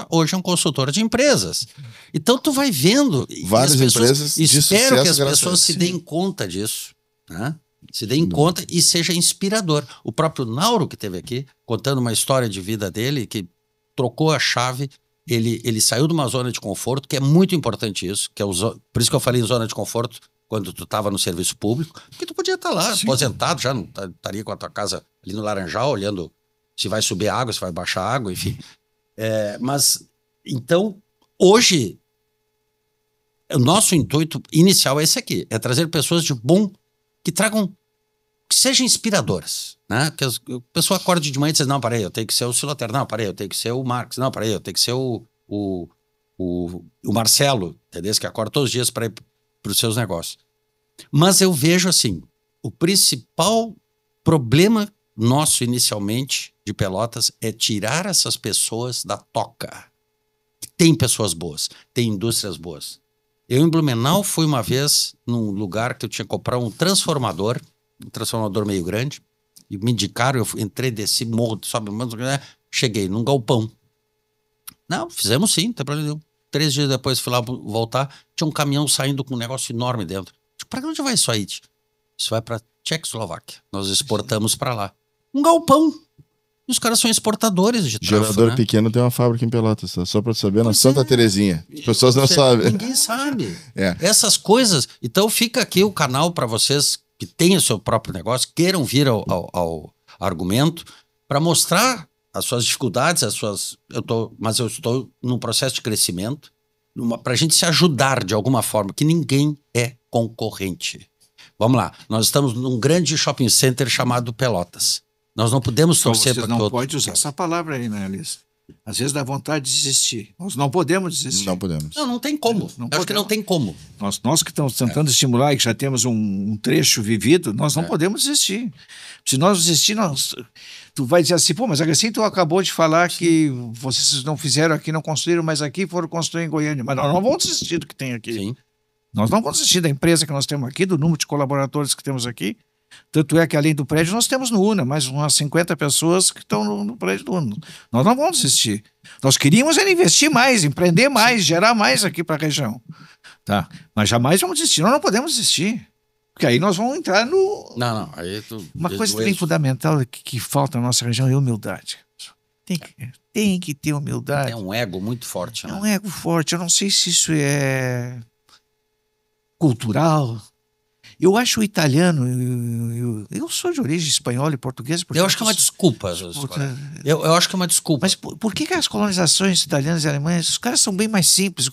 Hoje é um consultor de empresas. Então tu vai vendo. Várias empresas. Espero que as pessoas se deem conta disso. Né? Se deem conta e seja inspirador. O próprio Nauro, que teve aqui, contando uma história de vida dele, que trocou a chave, ele saiu de uma zona de conforto, que é muito importante isso, que é por isso que eu falei em zona de conforto, quando tu estava no serviço público, porque tu podia estar lá, aposentado, já não estaria com a tua casa ali no Laranjal, olhando se vai subir água, se vai baixar água, enfim. Mas, então, hoje, o nosso intuito inicial é esse aqui, é trazer pessoas de bom, que tragam, que sejam inspiradoras, né? Que a pessoa acorde de manhã e diz, não, parei, eu tenho que ser o Siloter, não, parei, eu tenho que ser o Marcos, não, parei, eu tenho que ser o Marcelo, entendeu? Que acorda todos os dias para ir para os seus negócios. Mas eu vejo assim, o principal problema nosso inicialmente de Pelotas é tirar essas pessoas da toca. Tem pessoas boas, tem indústrias boas. Eu em Blumenau fui uma vez num lugar que eu tinha que comprar um transformador meio grande, e me indicaram, eu entrei, desci, morro, sobe, cheguei num galpão. Não, fizemos sim, não tem problema nenhum. 3 dias depois fui lá voltar, tinha um caminhão saindo com um negócio enorme dentro. Para onde vai isso aí? Isso vai para Tchecoslováquia. Nós exportamos para lá. Um galpão. E os caras são exportadores de trafo, Gerador pequeno tem uma fábrica em Pelotas, só para saber, na Santa Terezinha. As pessoas não sabem. Ninguém sabe. Essas coisas. Então fica aqui o canal para vocês que têm o seu próprio negócio, queiram vir ao argumento, para mostrar as suas dificuldades, mas eu estou num processo de crescimento, para a gente se ajudar de alguma forma, que ninguém é concorrente. Vamos lá, nós estamos num grande shopping center chamado Pelotas. Nós não podemos torcer para que não pode usar essa palavra aí, né, Alice? Às vezes dá vontade de desistir. Nós não podemos desistir. Não podemos. Não tem como. Acho que não tem como. Nós que estamos tentando estimular e que já temos um trecho vivido, nós não podemos desistir. Se nós desistir, tu vai dizer assim, pô, mas assim tu acabou de falar que vocês não fizeram aqui, não construíram, mas aqui foram construir em Goiânia. Mas nós não vamos desistir do que tem aqui. Sim. Nós não vamos desistir da empresa que nós temos aqui, do número de colaboradores que temos aqui. Tanto é que além do prédio nós temos no UNA mais umas 50 pessoas que estão no prédio do UNA. Nós não vamos desistir. Nós queríamos era investir mais, empreender mais, gerar mais aqui para a região. Tá? Mas jamais vamos desistir. Nós não podemos desistir. Porque aí nós vamos entrar no... Não, aí tu... Uma coisa também fundamental que falta na nossa região é humildade. Tem que ter humildade. É um ego muito forte, né? É um ego forte. Eu não sei se isso é cultural. Eu acho o italiano... Eu sou de origem espanhola e portuguesa. Eu acho que é uma desculpa. Eu acho que é uma desculpa. Mas por que as colonizações italianas e alemãs, os caras são bem mais simples?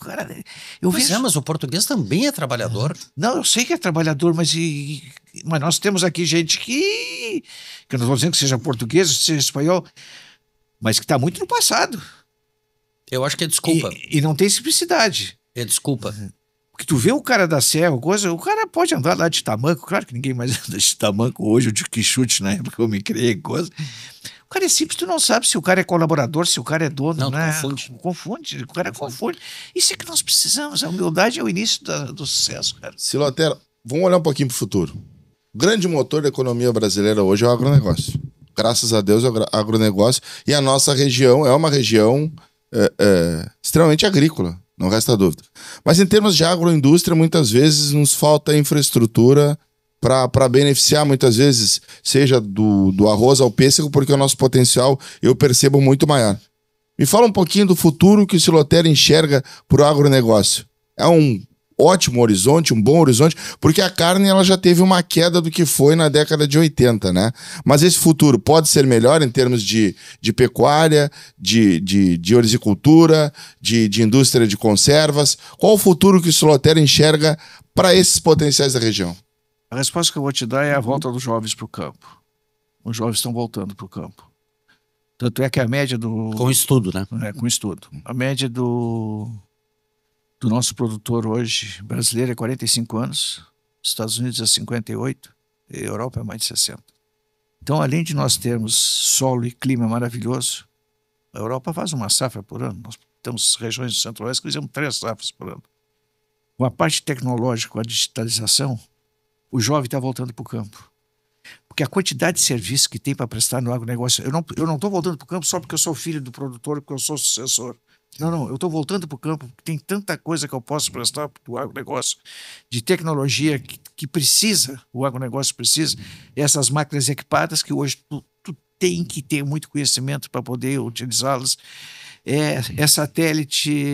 Mas o português também é trabalhador. Não, eu sei que é trabalhador, mas nós temos aqui gente que eu não estou dizendo que seja português, seja espanhol, mas que está muito no passado. Eu acho que é desculpa. E não tem simplicidade. É desculpa. Porque tu vê o cara da serra, o cara pode andar lá de tamanco, claro que ninguém mais anda de tamanco hoje, ou de Quixote na época que eu me criei, coisa. O cara é simples, tu não sabe se o cara é colaborador, se o cara é dono, não, né? Confunde. O cara confunde. Isso é que nós precisamos, a humildade é o início do sucesso, cara. Siloter, vamos olhar um pouquinho para o futuro. O grande motor da economia brasileira hoje é o agronegócio. Graças a Deus é o agronegócio. E a nossa região é uma região extremamente agrícola. Não resta dúvida. Mas em termos de agroindústria, muitas vezes nos falta infraestrutura para beneficiar, muitas vezes, seja do arroz ao pêssego, porque o nosso potencial eu percebo muito maior. Me fala um pouquinho do futuro que o Siloter enxerga para o agronegócio. É um ótimo horizonte, um bom horizonte, porque a carne ela já teve uma queda do que foi na década de 80, né? Mas esse futuro pode ser melhor em termos de pecuária, de horticultura, de indústria de conservas. Qual o futuro que o Siloter enxerga para esses potenciais da região? A resposta que eu vou te dar é a volta dos jovens para o campo. Os jovens estão voltando para o campo. Tanto é que a média do... Com estudo, né? Com estudo. A média do nosso produtor hoje, brasileiro, é 45 anos, Estados Unidos é 58, e Europa é mais de 60. Então, além de nós termos solo e clima maravilhoso, a Europa faz uma safra por ano. Nós temos regiões do Centro-Oeste que fizemos 3 safras por ano. Com a parte tecnológica, com a digitalização, o jovem está voltando para o campo. Porque a quantidade de serviço que tem para prestar no agronegócio... Eu não estou voltando para o campo só porque eu sou filho do produtor, porque eu sou sucessor. Não, eu estou voltando para o campo porque tem tanta coisa que eu posso prestar para o agronegócio, de tecnologia que precisa, o agronegócio precisa, essas máquinas equipadas que hoje tu tem que ter muito conhecimento para poder utilizá-las. É satélite,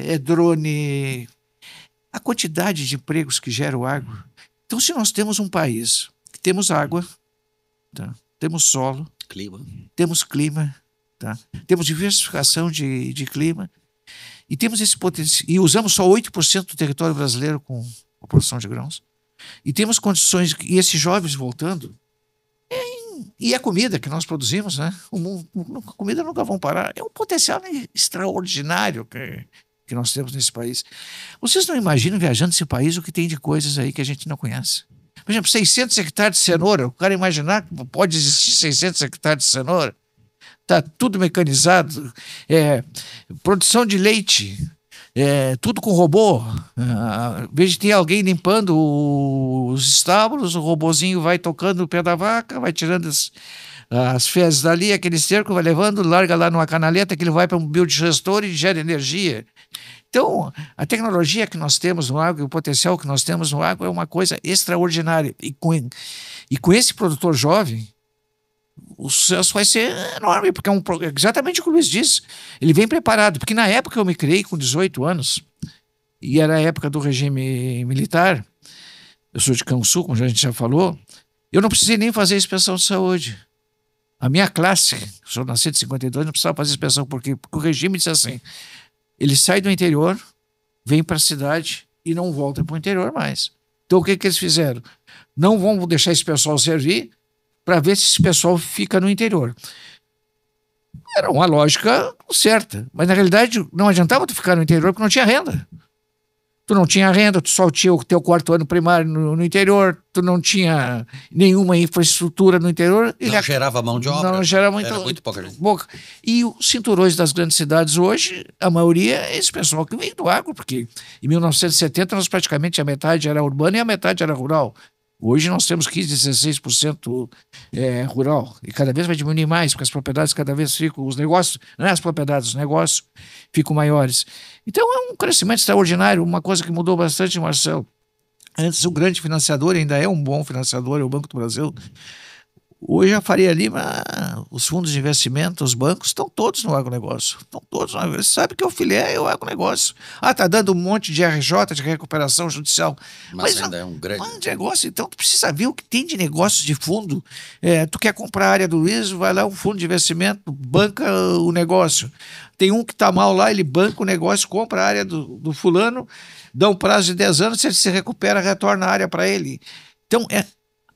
é drone, a quantidade de empregos que gera o agro. Então, se nós temos um país que temos água, tá? Temos solo, temos clima, tá? Temos diversificação de clima e temos esse potencial, e usamos só 8% do território brasileiro com a produção de grãos, e temos condições, e esses jovens voltando, e a comida que nós produzimos, né? A comida nunca vão parar, é um potencial extraordinário que nós temos nesse país. Vocês não imaginam, viajando nesse país, o que tem de coisas aí que a gente não conhece. Por exemplo, 600 hectares de cenoura, o cara imaginar que pode existir 600 hectares de cenoura. Está tudo mecanizado, produção de leite, tudo com robô. Em vez de ter alguém limpando os estábulos, o robozinho vai tocando o pé da vaca, vai tirando as fezes dali, aquele cerco, vai levando, larga lá numa canaleta que ele vai para um biodigestor e gera energia. Então, a tecnologia que nós temos no agro, o potencial que nós temos no agro é uma coisa extraordinária. E com esse produtor jovem, o sucesso vai ser enorme, porque exatamente o que o Luiz disse, ele vem preparado, porque na época eu me criei com 18 anos, e era a época do regime militar, eu sou de Cansul, como a gente já falou, eu não precisei nem fazer inspeção de saúde. A minha classe, eu sou nascido em 52, não precisava fazer inspeção, porque o regime disse assim, ele sai do interior, vem para a cidade e não volta para o interior mais. Então o que eles fizeram? Não vão deixar esse pessoal servir, para ver se esse pessoal fica no interior. Era uma lógica certa, mas na realidade não adiantava tu ficar no interior porque não tinha renda. Tu não tinha renda, tu só tinha o teu 4º ano primário no interior, tu não tinha nenhuma infraestrutura no interior. Não gerava mão de obra. Não gerava era muito pouca gente. E os cinturões das grandes cidades hoje, a maioria é esse pessoal que veio do agro, porque em 1970 nós praticamente a metade era urbana e a metade era rural. Hoje nós temos 15%, 16% rural, e cada vez vai diminuir mais, porque as propriedades cada vez ficam, os negócios, não é as propriedades, os negócios ficam maiores. Então é um crescimento extraordinário, uma coisa que mudou bastante, Marcelo, Antes o grande financiador, ainda é um bom financiador, é o Banco do Brasil. Hoje a Faria Lima, os fundos de investimento, os bancos, estão todos no agronegócio. Estão todos no agronegócio. Você sabe que o filé é o agronegócio. Tá dando um monte de RJ, de recuperação judicial. Mas ainda é um grande negócio. Então tu precisa ver o que tem de negócios de fundo. Tu quer comprar a área do Luiz, vai lá, um fundo de investimento, banca o negócio. Tem um que está mal lá, ele banca o negócio, compra a área do fulano, dá um prazo de 10 anos, se ele se recupera, retorna a área para ele. Então,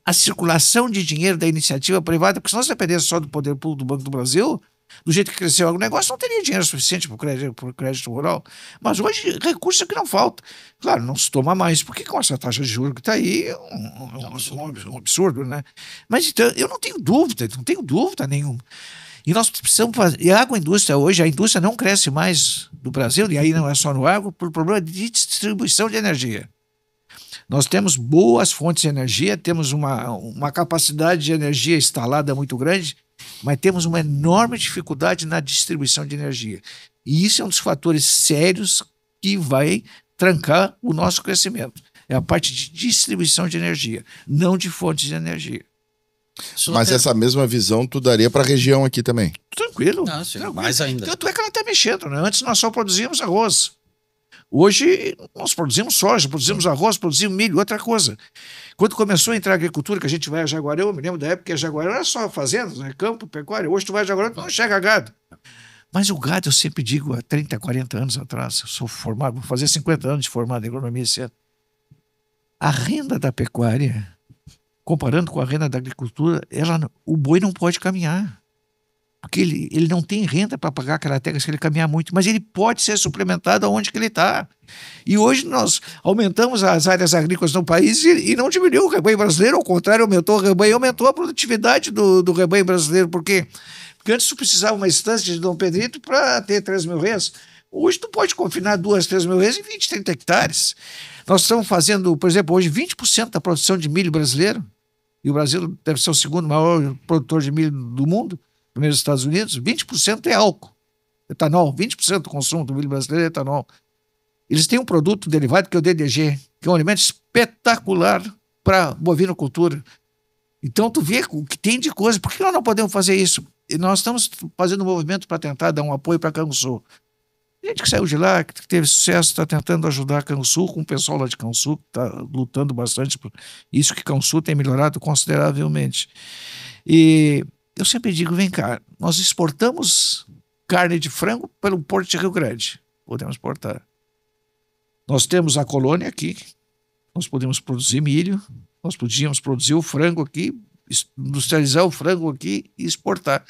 a circulação de dinheiro da iniciativa privada, porque se nós dependêssemos só do poder público do Banco do Brasil, do jeito que cresceu o negócio, não teria dinheiro suficiente para o crédito rural. Mas hoje, recurso é que não falta. Claro, não se toma mais, porque com essa taxa de juros que está aí, é um absurdo, né? Mas então, eu não tenho dúvida nenhuma. E nós precisamos fazer. E a agroindústria hoje, a indústria não cresce mais do Brasil, e aí não é só no agro, por problema de distribuição de energia. Nós temos boas fontes de energia, temos uma capacidade de energia instalada muito grande, mas temos uma enorme dificuldade na distribuição de energia. E isso é um dos fatores sérios que vai trancar o nosso crescimento. É a parte de distribuição de energia, não de fontes de energia. Mas essa mesma visão tu daria para a região aqui também? Tranquilo. Sim, tranquilo. mais ainda. Tanto é que ela está mexendo, né? Antes nós só produzíamos arroz. Hoje nós produzimos soja, produzimos arroz, produzimos milho, outra coisa. Quando começou a entrar a agricultura, que a gente vai a Jaguarão, eu me lembro da época que a Jaguarão era só fazendas, né? Campo, pecuária. Hoje tu vai a Jaguarão, tu não enxerga gado. Mas o gado, eu sempre digo, há 30, 40 anos atrás, eu sou formado, vou fazer 50 anos de formado em agronomia esse ano. A renda da pecuária, comparando com a renda da agricultura, o boi não pode caminhar. Porque ele não tem renda para pagar aquela terra se ele caminhar muito, mas ele pode ser suplementado aonde que ele está. E hoje nós aumentamos as áreas agrícolas no país e não diminuiu o rebanho brasileiro, ao contrário, aumentou o rebanho, aumentou a produtividade do rebanho brasileiro. Por quê? Porque antes tu precisava uma estância de Dom Pedrito para ter 3 mil reis. Hoje tu pode confinar 2, 3 mil reis em 20, 30 hectares. Nós estamos fazendo, por exemplo, hoje 20% da produção de milho brasileiro, e o Brasil deve ser o segundo maior produtor de milho do mundo, primeiro os Estados Unidos, 20% é álcool, etanol, 20% do consumo do milho brasileiro é etanol. Eles têm um produto derivado que é o DDG, que é um alimento espetacular para bovinocultura. Então tu vê o que tem de coisa, por que nós não podemos fazer isso? E nós estamos fazendo um movimento para tentar dar um apoio para Canguçu. Gente que saiu de lá, que teve sucesso, está tentando ajudar a Canguçu, com o pessoal lá de Canguçu, que está lutando bastante por isso, que Canguçu tem melhorado consideravelmente. E eu sempre digo, vem cá, nós exportamos carne de frango pelo Porto de Rio Grande. Podemos exportar. Nós temos a colônia aqui, nós podemos produzir milho, nós podíamos produzir o frango aqui, industrializar o frango aqui e exportar.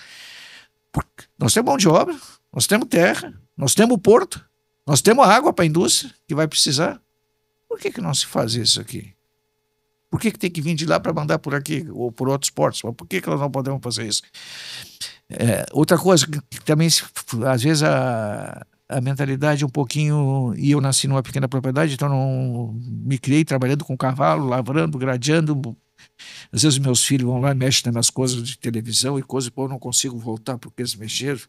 Porque nós temos mão de obra, nós temos terra, nós temos o porto, nós temos água para a indústria que vai precisar. Por que não se faz isso aqui? Por que tem que vir de lá para mandar por aqui ou por outros portos? Por que nós não podemos fazer isso? Outra coisa que também, às vezes, a mentalidade é um pouquinho... E eu nasci numa pequena propriedade, então não me criei trabalhando com cavalo, lavrando, gradeando. Às vezes meus filhos vão lá e mexem nas coisas de televisão e coisas, pô, eu não consigo voltar porque eles mexeram.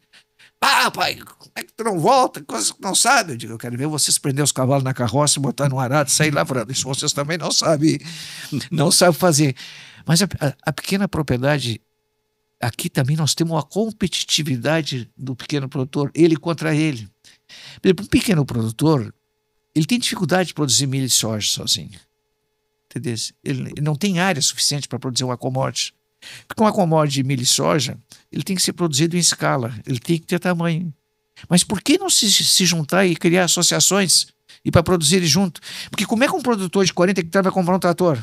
Ah, pai, como é que tu não volta? Coisas que não sabe. Eu digo, eu quero ver vocês prender os cavalos na carroça, botar no arado e sair lavrando. Isso vocês também não sabem fazer. Mas a pequena propriedade, aqui também nós temos uma competitividade do pequeno produtor, ele contra ele. Por exemplo, um pequeno produtor, ele tem dificuldade de produzir milho e soja sozinho. Entendeu? Ele não tem área suficiente para produzir uma commodity. Porque uma commodity de milho e soja, ele tem que ser produzido em escala, ele tem que ter tamanho. Mas por que não se juntar e criar associações e para produzir junto? Porque como é que um produtor de 40 hectares vai comprar um trator?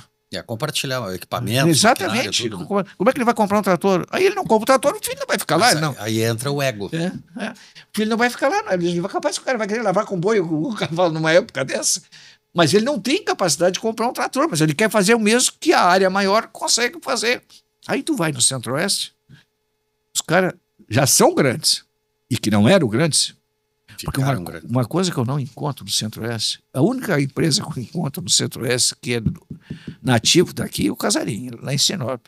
Compartilhar o equipamento. Exatamente. Tudo, né? Como é que ele vai comprar um trator? Aí ele não compra o trator, o filho não vai ficar lá. Não. Aí entra o ego. O filho não vai ficar lá. Não. Ele vai capaz que o cara vai querer lavar com boi o cavalo numa época dessa. Mas ele não tem capacidade de comprar um trator, mas ele quer fazer o mesmo que a área maior consegue fazer. Aí tu vai no Centro-Oeste, os caras já são grandes, e que não eram grandes. Porque uma coisa que eu não encontro no Centro-Oeste, a única empresa que eu encontro no Centro-Oeste que é nativo daqui é o Casarinho, lá em Sinop.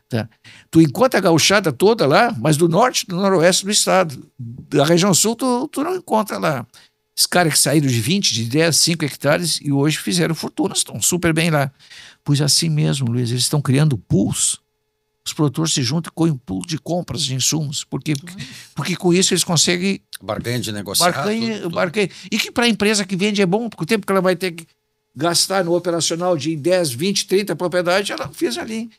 Tá? Tu encontra a gauchada toda lá, mas do norte e do noroeste do estado. Da região sul tu não encontra lá. Esses caras que saíram de 20, de 10, 5 hectares e hoje fizeram fortunas, estão super bem lá. Pois assim mesmo, Luiz, eles estão criando pools. Os produtores se juntam com um pool de compras de insumos. Porque com isso eles conseguem... Barganha de negociar. Barganha. E que para a empresa que vende é bom, porque o tempo que ela vai ter que gastar no operacional de 10, 20, 30 propriedades, ela fez ali.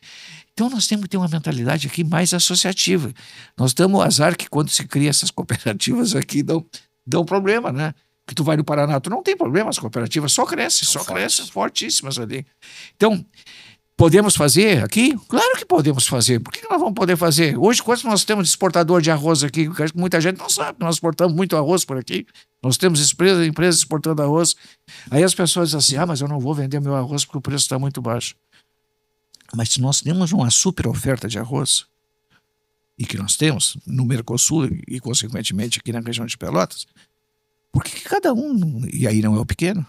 Então nós temos que ter uma mentalidade aqui mais associativa. Nós damos o azar que quando se cria essas cooperativas aqui dão problema, né? Que tu vai no Paraná, tu não tem problema, as cooperativas só crescem fortíssimas ali. Então, podemos fazer aqui? Claro que podemos fazer. Por que nós vamos poder fazer? Hoje, quantos nós temos de exportador de arroz aqui? Muita gente não sabe, nós exportamos muito arroz por aqui. Nós temos empresas exportando arroz. Aí as pessoas dizem assim, mas eu não vou vender meu arroz porque o preço está muito baixo. Mas se nós temos uma super oferta de arroz, e que nós temos no Mercosul e, consequentemente, aqui na região de Pelotas, por que cada um, e aí não é o pequeno,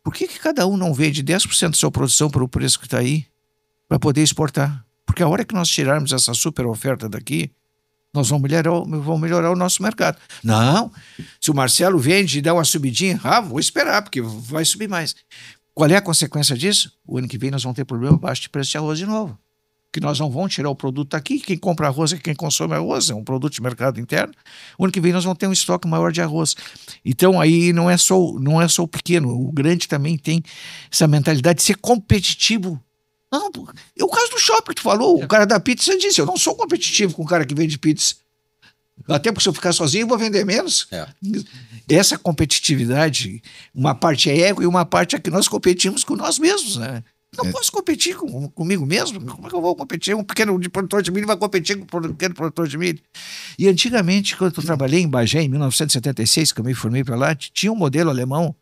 por que cada um não vende 10% da sua produção para o preço que está aí, para poder exportar? Porque a hora que nós tirarmos essa super oferta daqui, nós vamos melhorar o nosso mercado. Não, se o Marcelo vende e dá uma subidinha, vou esperar, porque vai subir mais. Qual é a consequência disso? O ano que vem nós vamos ter problema baixo de preço de arroz de novo. Que nós não vamos tirar o produto daqui, quem compra arroz é quem consome arroz, é um produto de mercado interno. O ano que vem nós vamos ter um estoque maior de arroz. Então aí não é só o pequeno, o grande também tem essa mentalidade de ser competitivo. Não, é o caso do shopping que tu falou, o cara da pizza disse, eu não sou competitivo com o cara que vende pizza. Até porque se eu ficar sozinho eu vou vender menos. Essa competitividade, uma parte é ego e uma parte é que nós competimos com nós mesmos, né? Não posso competir comigo mesmo. Como é que eu vou competir? Um pequeno produtor de milho vai competir com um pequeno produtor de milho. E antigamente, quando eu trabalhei em Bagé, em 1976, que eu me formei para lá, tinha um modelo alemão,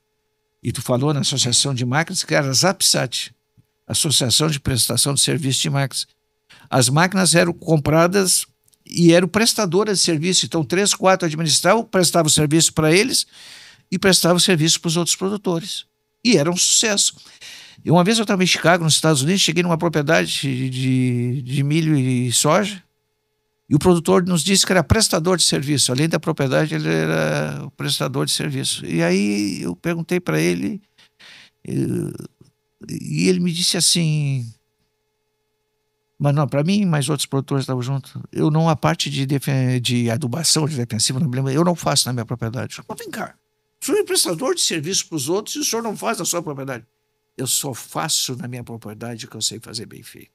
e tu falou na Associação de Máquinas, que era a ZAPSAT, Associação de Prestação de Serviço de Máquinas. As máquinas eram compradas e eram prestadoras de serviço. Então, 3, 4 administravam, prestavam serviço para eles e prestavam serviço para os outros produtores. E era um sucesso. E uma vez eu estava em Chicago, nos Estados Unidos, cheguei numa propriedade de milho e soja, e o produtor nos disse que era prestador de serviço. Além da propriedade, ele era o prestador de serviço. E aí eu perguntei para ele, e ele me disse assim, mas não, para mim, mais outros produtores estavam juntos, eu não, a parte de adubação, de defensiva, eu não faço na minha propriedade. Eu falei, vem cá, o senhor é prestador de serviço para os outros e o senhor não faz na sua propriedade. Eu só faço na minha propriedade o que eu sei fazer bem feito.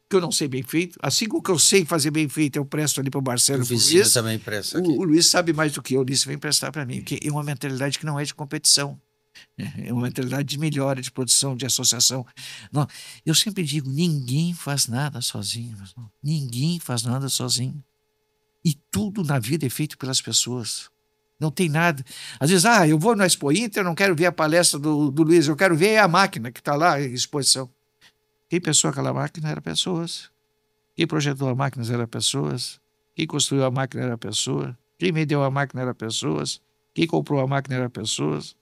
Que eu não sei bem feito. Assim como que eu sei fazer bem feito, eu presto ali para o Marcelo. O vizinho também presta aqui. O Luiz sabe mais do que eu. O Luiz vem prestar para mim. Que é uma mentalidade que não é de competição. É uma mentalidade de melhora, de produção, de associação. Não, eu sempre digo, ninguém faz nada sozinho. Ninguém faz nada sozinho. E tudo na vida é feito pelas pessoas. Não tem nada. Às vezes, eu vou na Expo Inter, eu não quero ver a palestra do Luiz, eu quero ver a máquina que está lá em exposição. Quem pensou aquela máquina era pessoas. Quem projetou a máquina era pessoas. Quem construiu a máquina era pessoa. Quem vendeu a máquina era pessoas. Quem comprou a máquina era pessoas.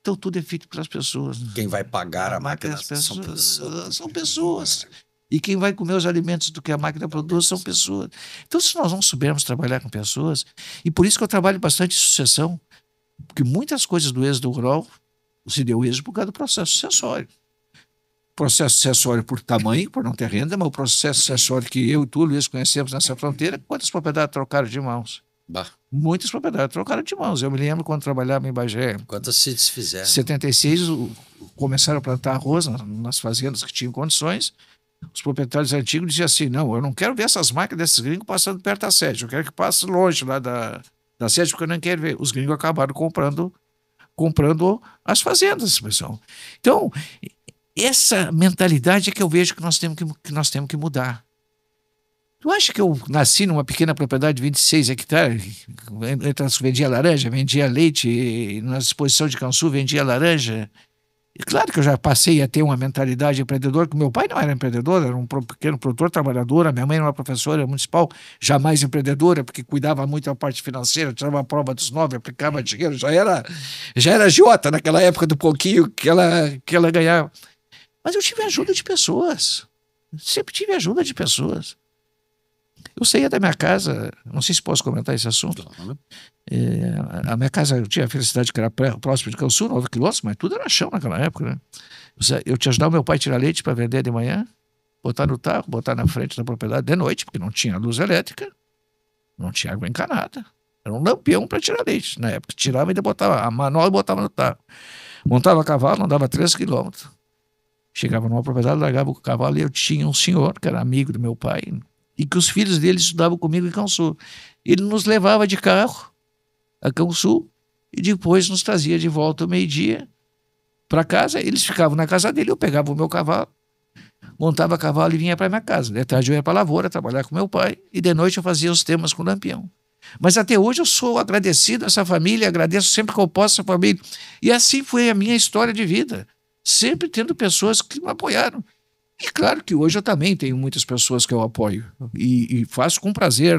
Então tudo é feito pelas pessoas. Quem vai pagar a máquina são pessoas. E quem vai comer os alimentos do que a máquina produz são pessoas. Então, se nós não soubermos trabalhar com pessoas, e por isso que eu trabalho bastante em sucessão, porque muitas coisas do êxodo rural se deu êxodo por causa do processo sucessório. Processo sucessório por tamanho, por não ter renda, mas o processo sucessório que eu e tu, Luiz, conhecemos nessa fronteira, quantas propriedades trocaram de mãos? Muitas propriedades trocaram de mãos. Eu me lembro quando trabalhava em Bagé. Quantas se desfizeram? Em 76, começaram a plantar arroz nas fazendas que tinham condições. Os proprietários antigos diziam assim, não, eu não quero ver essas máquinas desses gringos passando perto da sede, eu quero que passe longe lá da sede, porque eu não quero ver. Os gringos acabaram comprando as fazendas, pessoal. Então, essa mentalidade é que eu vejo que nós temos que mudar. Tu acha que eu nasci numa pequena propriedade de 26 hectares, vendia laranja, vendia leite, na exposição de Cansu vendia laranja? E claro que eu já passei a ter uma mentalidade empreendedora, que meu pai não era empreendedor, era um pequeno produtor, trabalhador, a minha mãe era uma professora municipal, jamais empreendedora, porque cuidava muito da parte financeira, tirava a prova dos 9, aplicava dinheiro, já era agiota naquela época do pouquinho que ela ganhava. Mas eu tive ajuda de pessoas, sempre tive ajuda de pessoas. Eu saía da minha casa, não sei se posso comentar esse assunto. A minha casa, eu tinha a felicidade que era próximo de Cansu, 9 quilômetros, mas tudo era chão naquela época, né? Eu tinha ajudado meu pai a tirar leite para vender de manhã, botar no carro, botar na frente da propriedade de noite, porque não tinha luz elétrica, não tinha água encanada. Era um lampião para tirar leite. Na época, tirava e botava a manual e botava no carro. Montava a cavalo, andava 3 quilômetros. Chegava numa propriedade, largava o cavalo e eu tinha um senhor, que era amigo do meu pai, e que os filhos dele estudavam comigo em Cansu. Ele nos levava de carro a Cansu e depois nos trazia de volta ao meio-dia para casa. Eles ficavam na casa dele, eu pegava o meu cavalo, montava a cavalo e vinha para minha casa. De tarde eu ia para a lavoura trabalhar com meu pai e de noite eu fazia os temas com o Lampião. Mas até hoje eu sou agradecido a essa família, agradeço sempre que eu posso a essa família. E assim foi a minha história de vida, sempre tendo pessoas que me apoiaram. E claro que hoje eu também tenho muitas pessoas que eu apoio e faço com prazer.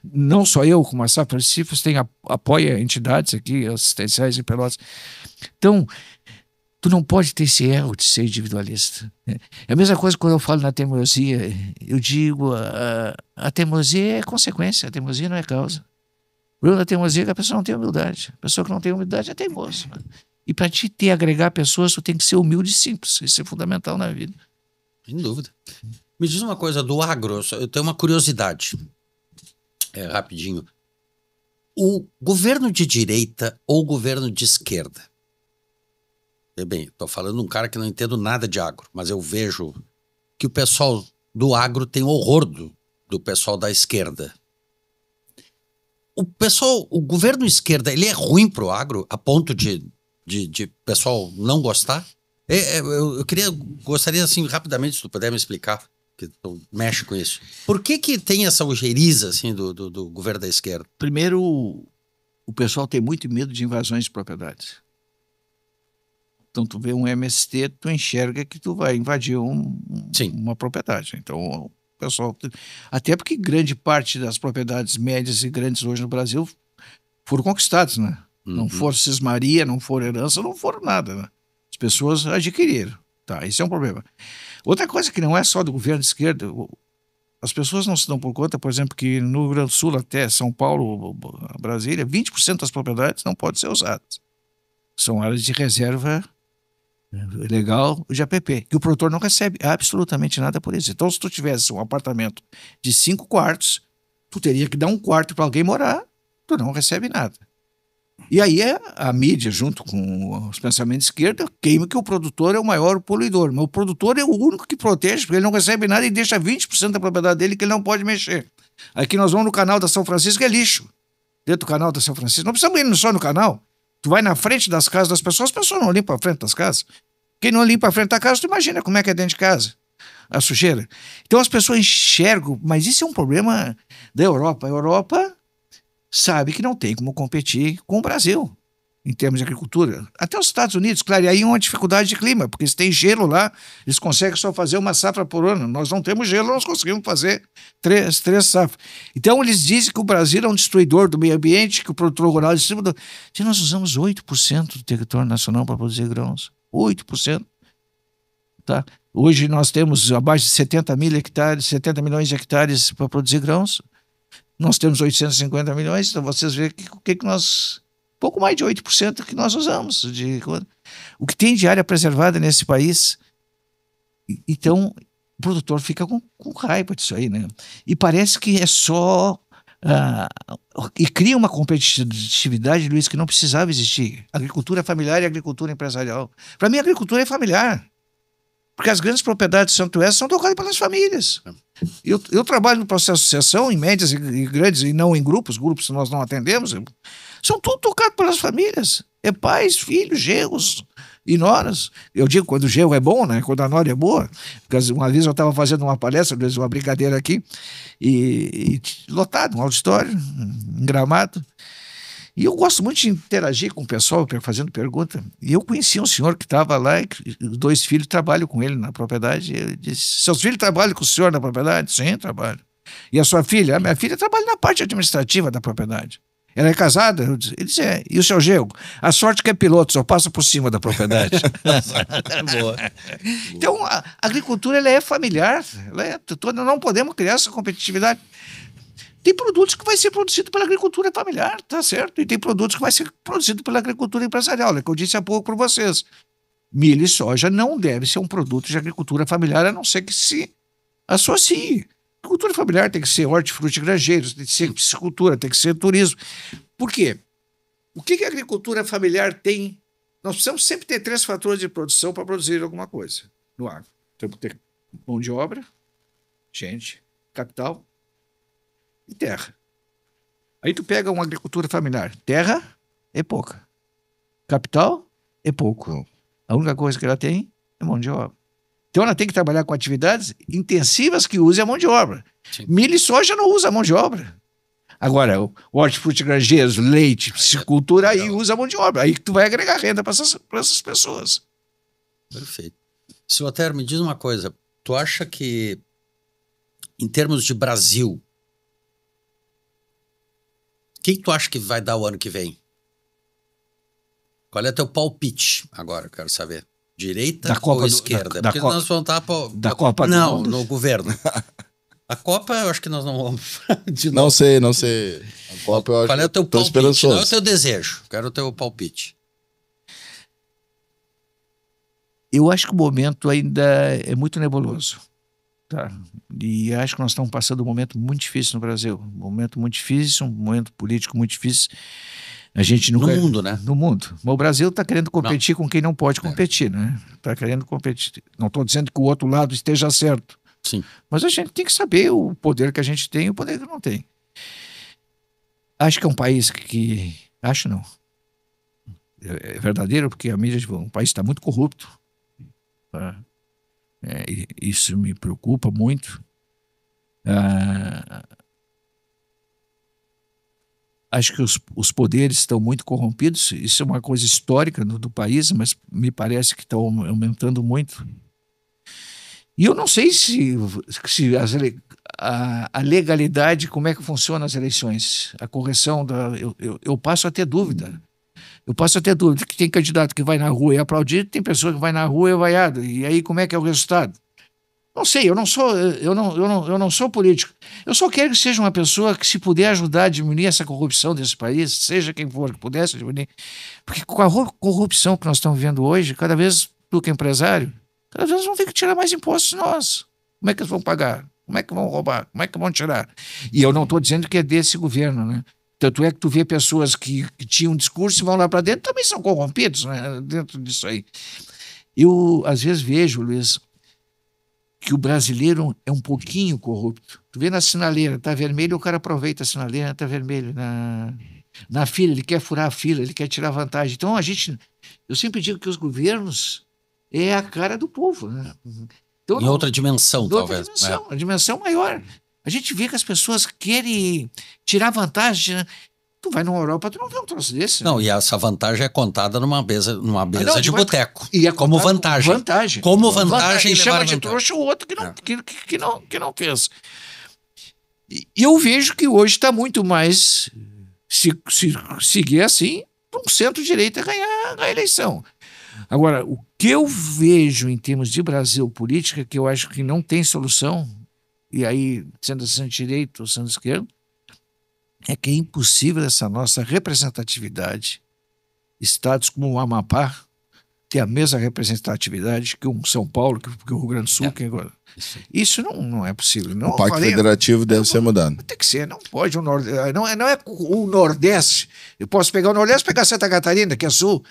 Não só eu, como a Safra Cifras apoia entidades aqui, assistenciais em Pelotas. Então, tu não pode ter esse erro de ser individualista. É a mesma coisa quando eu falo na teimosia. Eu digo, a teimosia é consequência, a teimosia não é causa. O problema da teimosia é que a pessoa não tem humildade. A pessoa que não tem humildade é teimosa. E para te agregar pessoas, tu tem que ser humilde e simples. Isso é fundamental na vida. Sem dúvida. Me diz uma coisa do agro, eu tenho uma curiosidade. Rapidinho. O governo de direita ou o governo de esquerda? Bem, estou falando de um cara que não entendo nada de agro, mas eu vejo que o pessoal do agro tem horror do pessoal da esquerda. O governo esquerda, ele é ruim pro agro a ponto de pessoal não gostar? Eu gostaria assim rapidamente, se tu puder me explicar, que tu mexe com isso. Por que tem essa ojeriza assim do governo da esquerda? Primeiro, o pessoal tem muito medo de invasões de propriedades. Então tu vê um MST, tu enxerga que tu vai invadir uma propriedade. Então o pessoal, até porque grande parte das propriedades médias e grandes hoje no Brasil foram conquistadas, né? Não foram cismaria, não foram herança, não foram nada, né? As pessoas adquiriram. Tá, esse é um problema. Outra coisa que não é só do governo de esquerda, as pessoas não se dão por conta, por exemplo, que no Rio Grande do Sul até São Paulo, Brasília, 20% das propriedades não podem ser usadas. São áreas de reserva legal de APP, que o produtor não recebe absolutamente nada por isso. Então, se tu tivesse um apartamento de 5 quartos, tu teria que dar um quarto para alguém morar, tu não recebe nada. E aí a mídia, junto com os pensamentos de esquerda, queima que o produtor é o maior poluidor. Mas o produtor é o único que protege, porque ele não recebe nada e deixa 20% da propriedade dele que ele não pode mexer. Aqui nós vamos no canal da São Francisco, é lixo. Dentro do canal da São Francisco. Não precisamos ir só no canal. Tu vai na frente das casas das pessoas, as pessoas não limpam a frente das casas. Quem não limpa a frente da casa, tu imagina como é que é dentro de casa. A sujeira. Então as pessoas enxergam, mas isso é um problema da Europa. A Europa sabe que não tem como competir com o Brasil em termos de agricultura. Até os Estados Unidos, claro, e aí é uma dificuldade de clima, porque se tem gelo lá, eles conseguem só fazer uma safra por ano. Nós não temos gelo, nós conseguimos fazer três safras. Então eles dizem que o Brasil é um destruidor do meio ambiente, que o produtor rural é distribuidor. Se nós usamos 8% do território nacional para produzir grãos, 8%. Tá? Hoje nós temos abaixo de 70 milhões de hectares para produzir grãos. Nós temos 850 milhões, então vocês veem que nós... Pouco mais de 8% que nós usamos. O que tem de área preservada nesse país. Então, o produtor fica com raiva disso aí, né? E parece que é só... e cria uma competitividade, Luiz, que não precisava existir. Agricultura familiar e agricultura empresarial. Para mim, a agricultura é familiar. Porque as grandes propriedades do Santo-Oeste são tocadas pelas famílias. Eu trabalho no processo de sucessão, em médias e grandes, e não em grupos nós não atendemos. São tudo tocados pelas famílias. É pais, filhos, genros e noras. Eu digo quando o genro é bom, né? Quando a nora é boa. Porque uma vez eu estava fazendo uma palestra, uma brincadeira aqui, e lotado, um auditório, em Gramado. E eu gosto muito de interagir com o pessoal, fazendo pergunta. E eu conheci um senhor que estava lá, e os 2 filhos trabalham com ele na propriedade. E eu disse, seus filhos trabalham com o senhor na propriedade? Sim, trabalho. E a sua filha? A minha filha trabalha na parte administrativa da propriedade. Ela é casada? Ele disse, E o seu genro? A sorte que é piloto, só passa por cima da propriedade. Boa. Então, a agricultura ela é familiar. Não podemos criar essa competitividade. Tem produtos que vai ser produzido pela agricultura familiar, tá certo? E tem produtos que vai ser produzido pela agricultura empresarial, é que eu disse há pouco para vocês. Milho e soja não deve ser um produto de agricultura familiar, a não ser que se associe. Agricultura familiar tem que ser hortifruti grangeiros, tem que ser piscicultura, tem que ser turismo. Por quê? O que a agricultura familiar tem? Nós precisamos sempre ter 3 fatores de produção para produzir alguma coisa no agro. Temos que ter mão de obra, gente, capital e terra. Aí tu pega uma agricultura familiar. Terra é pouca. Capital é pouco. A única coisa que ela tem é mão de obra. Então ela tem que trabalhar com atividades intensivas que usem a mão de obra. Sim. Milho e soja não usa a mão de obra. Agora, o hortifruti grangeiros, leite, piscicultura, aí usa a mão de obra. Aí que tu vai agregar renda para essas pessoas. Perfeito. Silotério, me diz uma coisa. Tu acha que, em termos de Brasil, o que tu acha que vai dar o ano que vem? Qual é teu palpite agora, eu quero saber. Direita ou esquerda? Porque nós vamos estar... Da Copa do Não, Mundo? no governo. A Copa, eu acho que nós não vamos... Não sei. A Copa, eu acho. Qual é o teu palpite? Não é o teu desejo. Quero o teu palpite. Eu acho que o momento ainda é muito nebuloso. Tá? E acho que nós estamos passando um momento muito difícil no Brasil. Um momento muito difícil, um momento político muito difícil. A gente nunca... No mundo, né? No mundo. Mas o Brasil está querendo competir com quem não pode competir, né? Está querendo competir. Não estou dizendo que o outro lado esteja certo. Sim. Mas a gente tem que saber o poder que a gente tem e o poder que não tem. Acho que é um país que... Acho não. É verdadeiro, porque a mídia... O país está muito corrupto. Isso me preocupa muito. Acho que os poderes estão muito corrompidos. Isso é uma coisa histórica do país, mas me parece que estão aumentando muito. E eu não sei se a legalidade, como é que funciona as eleições, a correção eu passo a ter dúvida. Eu passo a ter dúvida que tem candidato que vai na rua e é aplaudido, tem pessoa que vai na rua e é vaiado. E aí como é que é o resultado? Não sei, eu não sou político. Eu só quero que seja uma pessoa que, se puder ajudar a diminuir essa corrupção desse país, seja quem for que pudesse diminuir. Porque com a corrupção que nós estamos vivendo hoje, cada vez, tu que é empresário, cada vez vão ter que tirar mais impostos de nós. Como é que eles vão pagar? Como é que vão roubar? Como é que vão tirar? E eu não estou dizendo que é desse governo, né? Tanto é que tu vê pessoas que tinham um discurso e vão lá para dentro, também são corrompidos, né? Dentro disso aí. Eu, às vezes, vejo, Luiz, que o brasileiro é um pouquinho corrupto. Tu vê na sinaleira, tá vermelho, o cara aproveita a sinaleira, tá vermelho. Na fila, ele quer furar a fila, ele quer tirar vantagem. Então, eu sempre digo que os governos é a cara do povo, né? Então, em outra dimensão, talvez. Outra dimensão, uma dimensão maior. A gente vê que as pessoas querem tirar vantagem, né? Tu vai na Europa, tu não vê um troço desse. Não, e essa vantagem é contada numa mesa de boteco. E é como vantagem. Como vantagem. E chama de trouxa o outro que não fez. E eu vejo que hoje está muito mais, se seguir assim, um centro-direita ganhar a eleição. Agora, o que eu vejo em termos de Brasil política, que eu acho que não tem solução, e aí, sendo centro-direita ou centro-esquerda, é que é impossível essa nossa representatividade, estados como o Amapá, ter a mesma representatividade que um São Paulo, que o Rio Grande do Sul. Isso não é possível. Não, o Pacto Federativo deve ser mudado. Tem que ser, não pode. Não é o Nordeste. Eu posso pegar o Nordeste e pegar Santa Catarina, que é Sul.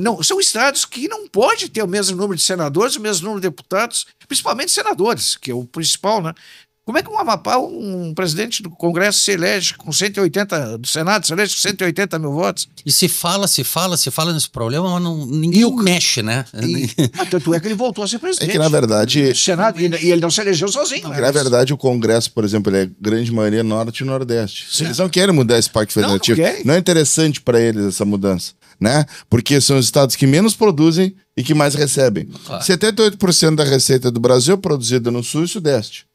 Não, são estados que não pode ter o mesmo número de senadores, o mesmo número de deputados, principalmente senadores, que é o principal, né? Como é que um Amapá, um presidente do Congresso se elege com 180, do Senado se elege com 180 mil votos? E se fala nesse problema, mas ninguém mexe, né? Tanto é que ele voltou a ser presidente. É que, na verdade... O Senado, e ele não se elegeu sozinho. Na verdade, o Congresso, por exemplo, ele é grande maioria Norte e Nordeste. Sim. Eles não querem mudar esse Pacto Federativo. Não é interessante para eles essa mudança, né? Porque são os estados que menos produzem e que mais recebem. Claro. 78% da receita do Brasil é produzida no Sul e Sudeste.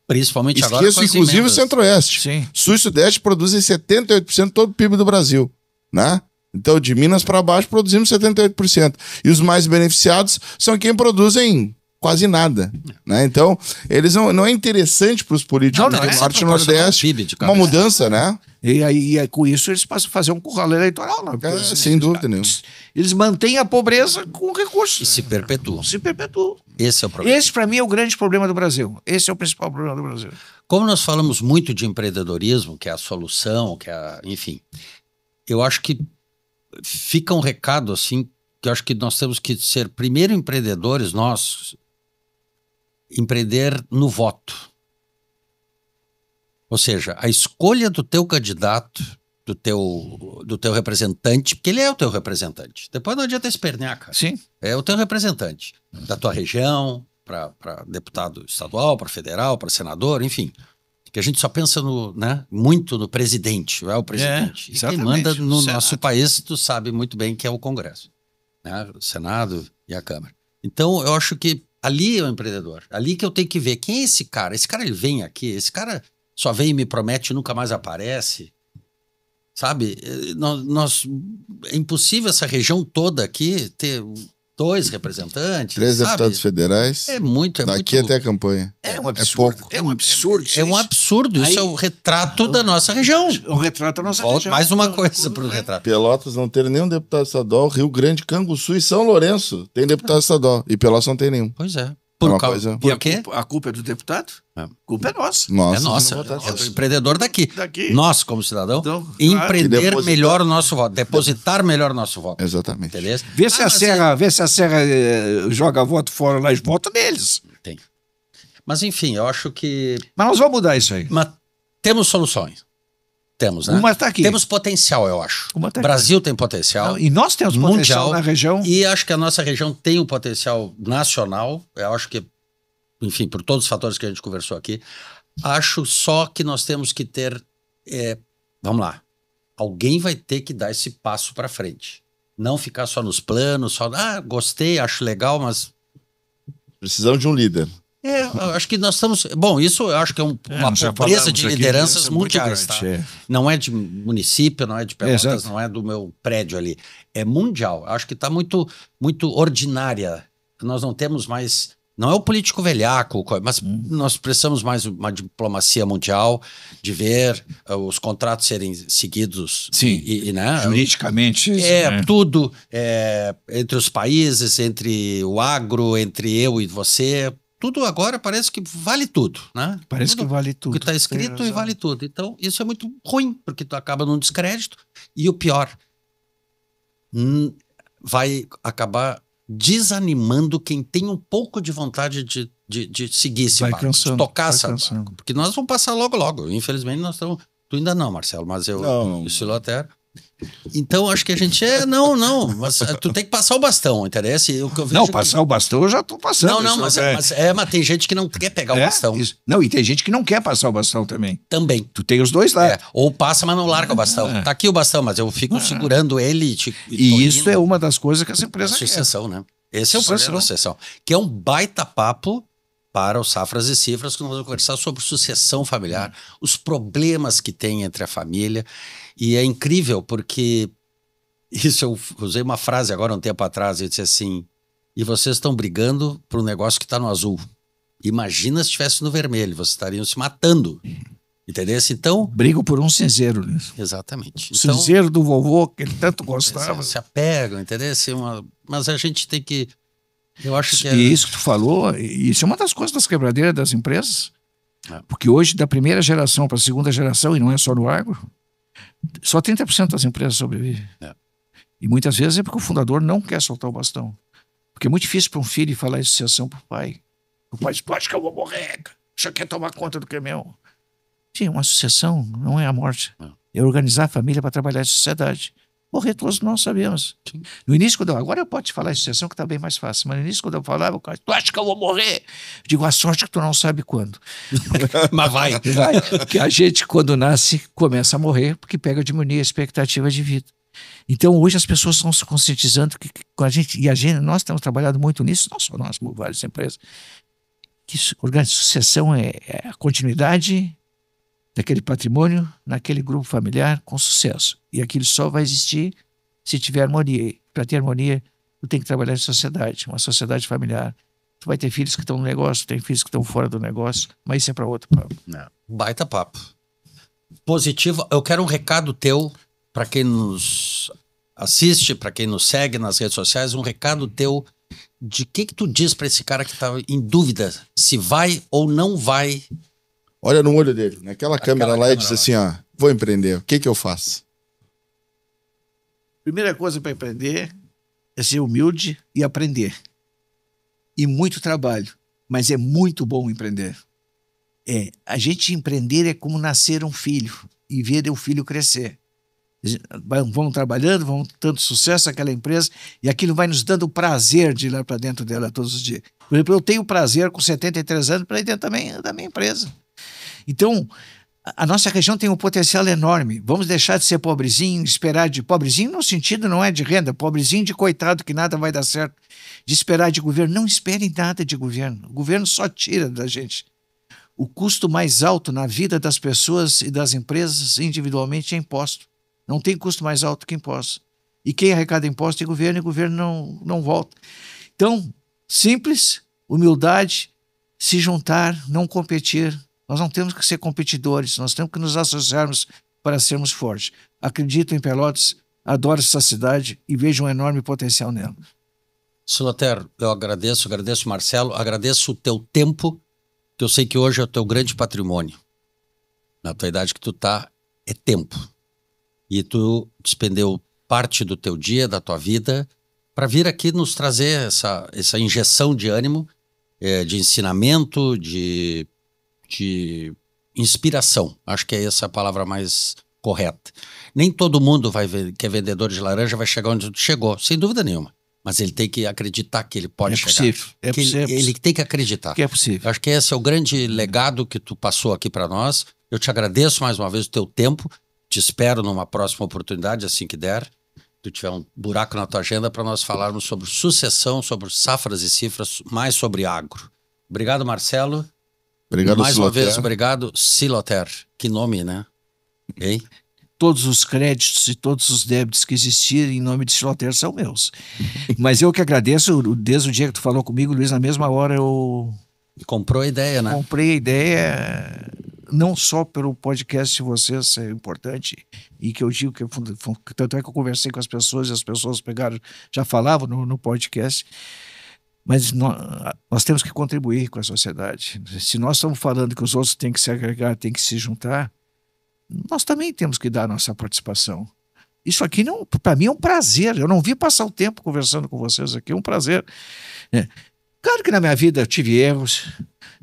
Principalmente agora com as inclusive emendas. O Centro-Oeste. Sim. Sul e Sudeste produzem 78% de todo o PIB do Brasil, né? Então, de Minas para baixo, produzimos 78%. E os mais beneficiados são quem produzem quase nada, né? Então, eles não é interessante para os políticos do Norte e Nordeste uma mudança, né? E aí, com isso, eles passam a fazer um curral eleitoral. Sem dúvida nenhuma. Eles mantêm a pobreza com recursos. E se perpetuam. Se perpetuam. Esse é o problema. Esse, para mim, é o grande problema do Brasil. Esse é o principal problema do Brasil. Como nós falamos muito de empreendedorismo, que é a solução, enfim, eu acho que fica um recado, assim, que eu acho que nós temos que ser primeiro empreendedores, nós, empreender no voto. Ou seja, a escolha do teu candidato, do teu representante, porque ele é o teu representante. Depois não adianta espernear, cara. Sim. É o teu representante da tua região, para deputado estadual, para federal, para senador, enfim. Que a gente só pensa muito no presidente, é o presidente. E quem manda no nosso país, tu sabe muito bem que é o Congresso, né? O Senado e a Câmara. Então, eu acho que ali é o empreendedor. Ali que eu tenho que ver quem é esse cara. Esse cara, ele vem aqui, esse cara só vem e me promete e nunca mais aparece. Sabe? É impossível essa região toda aqui ter 2 representantes. 3 deputados federais. É muito. Daqui até a campanha. É um absurdo. pouco. É um absurdo. É um absurdo. Isso é o retrato da nossa região. O retrato da nossa região. Mais uma coisa para o retrato. Pelotas não ter nenhum deputado estadual. Rio Grande, Canguçu e São Lourenço tem deputado estadual. E Pelotas não tem nenhum. Pois é. Por quê? A culpa é do deputado? É. A culpa é nossa. É nossa. É do empreendedor daqui. Nós, como cidadão, Então, empreender melhor o nosso voto. Depositar melhor o nosso voto. Exatamente. Entendeu? Vê se a Serra joga voto fora lá e vota neles. Tem. Mas enfim, eu acho que... Mas nós vamos mudar isso aí. Mas temos soluções. Temos, né? Uma tá aqui. Temos potencial, eu acho. Uma tá O Brasil tem potencial. Não, e nós temos potencial na região. E acho que a nossa região tem um potencial nacional. Eu acho que, enfim, por todos os fatores que a gente conversou aqui, acho só que nós temos que ter... vamos lá. Alguém vai ter que dar esse passo para frente. Não ficar só nos planos, só... gostei, acho legal, mas... Precisamos de um líder. Eu acho que nós estamos... Bom, isso eu acho que é uma pobreza de lideranças mundiais, tá? Não é de município, não é de Pelotas, não é do meu prédio ali. É mundial. Acho que está muito, muito ordinária. Nós não temos mais... Não é o político velhaco, mas nós precisamos mais uma diplomacia mundial, de ver os contratos serem seguidos. Sim, né? Juridicamente. Tudo entre os países, entre o agro, entre eu e você... Tudo agora parece que vale tudo, né? Parece que vale tudo. O que está escrito e vale tudo. Então, isso é muito ruim, porque tu acaba num descrédito. E o pior, vai acabar desanimando quem tem um pouco de vontade de seguir esse barco, de tocar essa barco. Porque nós vamos passar logo. Infelizmente, nós estamos... Tu ainda não, Marcelo, mas eu e o Siloter... Então, acho que a gente não, mas tu tem que passar o bastão, entendeu? Passar o bastão eu já estou passando. Mas tem gente que não quer pegar o bastão. Isso. Não, e tem gente que não quer passar o bastão também. Também. Tu tem os dois lá. Ou passa, mas não larga o bastão. Tá aqui o bastão, mas eu fico segurando ele. E isso é uma das coisas que essa empresa quer. Sucessão, né? Esse é o problema da sucessão. Que é um baita papo para os Safras e Cifras, que nós vamos conversar sobre sucessão familiar, os problemas que tem entre a família. E é incrível porque isso eu usei uma frase agora um tempo atrás, eu disse assim, e vocês estão brigando por um negócio que está no azul. Imagina se estivesse no vermelho, vocês estariam se matando. Entendeu? Então... Brigo por um cinzeiro. Né? Exatamente. O cinzeiro do vovô, que ele tanto gostava. Se apegam, entendeu? Mas a gente tem que... Eu acho que... E isso que tu falou, isso é uma das coisas das quebradeiras das empresas. Porque hoje, da primeira geração para a segunda geração, e não é só no agro, só 30% das empresas sobrevivem. E muitas vezes é porque o fundador não quer soltar o bastão. Porque é muito difícil para um filho falar em sucessão para o pai. O pai diz, acho que eu vou morrer, já quer tomar conta do que é meu. Sim, uma sucessão não é a morte. É organizar a família para trabalhar em sociedade. Morrer todos nós sabemos. Sim. No início, agora eu posso te falar em sucessão que está bem mais fácil, mas no início quando eu falava, tu acha que eu vou morrer? Eu digo, a sorte é que tu não sabe quando. Mas vai. Porque a gente, quando nasce, começa a morrer, porque pega a diminuir a expectativa de vida. Então, hoje as pessoas estão se conscientizando que com a gente, nós temos trabalhado muito nisso, não só nós, como várias empresas, que sucessão é a continuidade daquele patrimônio naquele grupo familiar com sucesso. E aquilo só vai existir se tiver harmonia. Para ter harmonia, tu tem que trabalhar em sociedade, uma sociedade familiar. Tu vai ter filhos que estão no negócio, tem filhos que estão fora do negócio, mas isso é para outro papo. Baita papo. Positivo. Eu quero um recado teu para quem nos assiste, para quem nos segue nas redes sociais, um recado teu de que tu diz para esse cara que tá em dúvida se vai ou não vai. Olha no olho dele, naquela câmera lá, e diz assim, ó, vou empreender, o que eu faço? Primeira coisa para empreender é ser humilde e aprender. E muito trabalho, mas é muito bom empreender. A gente empreender é como nascer um filho e ver o filho crescer. Vamos trabalhando, vamos dando sucesso àquela empresa e aquilo vai nos dando o prazer de ir lá para dentro dela todos os dias. Por exemplo, eu tenho prazer com 73 anos para ir dentro da minha empresa. Então, a nossa região tem um potencial enorme. Vamos deixar de ser pobrezinho, esperar de... Pobrezinho no sentido não é de renda, pobrezinho de coitado que nada vai dar certo. De esperar de governo. Não espere nada de governo. O governo só tira da gente. O custo mais alto na vida das pessoas e das empresas individualmente é imposto. Não tem custo mais alto que imposto. E quem arrecada imposto é governo, e o governo não volta. Então, simples, humildade, se juntar, não competir. Nós não temos que ser competidores, nós temos que nos associarmos para sermos fortes. Acredito em Pelotas, adoro essa cidade e vejo um enorme potencial nela. Siloter, eu agradeço Marcelo, agradeço o teu tempo, que eu sei que hoje é o teu grande patrimônio. Na tua idade que tu tá, é tempo. E tu despendeu parte do teu dia, da tua vida, para vir aqui nos trazer essa injeção de ânimo, de ensinamento, de inspiração. Acho que é essa a palavra mais correta. Nem todo mundo que é vendedor de laranja vai chegar onde tu chegou, sem dúvida nenhuma. Mas ele tem que acreditar que ele pode chegar. Possível. Ele tem que acreditar. Que é possível. Acho que esse é o grande legado que tu passou aqui para nós. Eu te agradeço mais uma vez o teu tempo. Te espero numa próxima oportunidade, assim que der. Tu tiver um buraco na tua agenda para nós falarmos sobre sucessão, sobre safras e cifras, mais sobre agro. Obrigado, Marcelo. Obrigado, mais uma Siloter. vez, obrigado, Siloter. Que nome, né? Hein? Todos os créditos e todos os débitos que existirem em nome de Siloter são meus. Mas eu que agradeço, desde o dia que tu falou comigo, Luiz, na mesma hora eu Comprou a ideia, né? comprei a ideia, não só pelo podcast de vocês, é importante, e que eu digo que tanto é que eu conversei com as pessoas e as pessoas pegaram, já falavam no podcast. Mas nós temos que contribuir com a sociedade. Se nós estamos falando que os outros têm que se agregar, têm que se juntar, nós também temos que dar a nossa participação. Isso aqui, para mim, é um prazer. Eu não vi passar o tempo conversando com vocês aqui, é um prazer. Claro que na minha vida eu tive erros,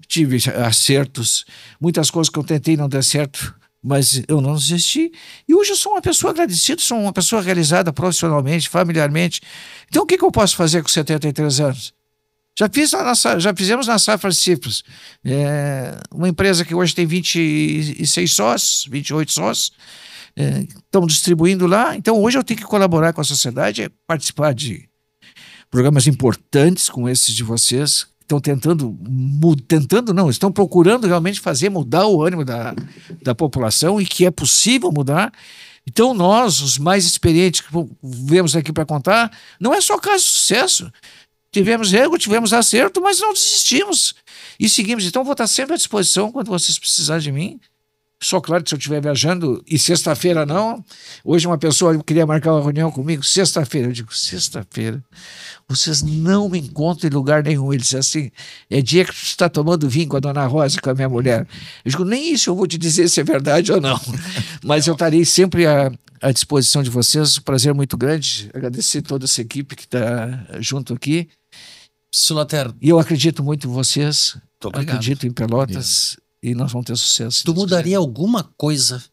tive acertos, muitas coisas que eu tentei não dar certo, mas eu não desisti. E hoje eu sou uma pessoa agradecida, sou uma pessoa realizada profissionalmente, familiarmente. Então o que eu posso fazer com 73 anos? Já fizemos na Safra Cifras, uma empresa que hoje tem 26 sócios, 28 sócios, estamos distribuindo lá. Então hoje eu tenho que colaborar com a sociedade, participar de programas importantes como esses de vocês, que estão procurando realmente mudar o ânimo da população e que é possível mudar. Então nós, os mais experientes que vemos aqui para contar, não é só caso de sucesso. Tivemos erro, tivemos acerto, mas não desistimos e seguimos. Então vou estar sempre à disposição quando vocês precisarem de mim. Só claro que se eu estiver viajando, e sexta-feira não, hoje uma pessoa queria marcar uma reunião comigo, sexta-feira, eu digo, sexta-feira, vocês não me encontram em lugar nenhum. Ele disse assim, é dia que você está tomando vinho com a dona Rosa, com a minha mulher. Eu digo, nem isso eu vou te dizer se é verdade ou não, mas eu estarei sempre à disposição de vocês, um prazer muito grande, agradecer toda essa equipe que está junto aqui. Siloter, E eu acredito muito em vocês, obrigado. acredito em Pelotas, e nós vamos ter sucesso. Tu mudaria alguma coisa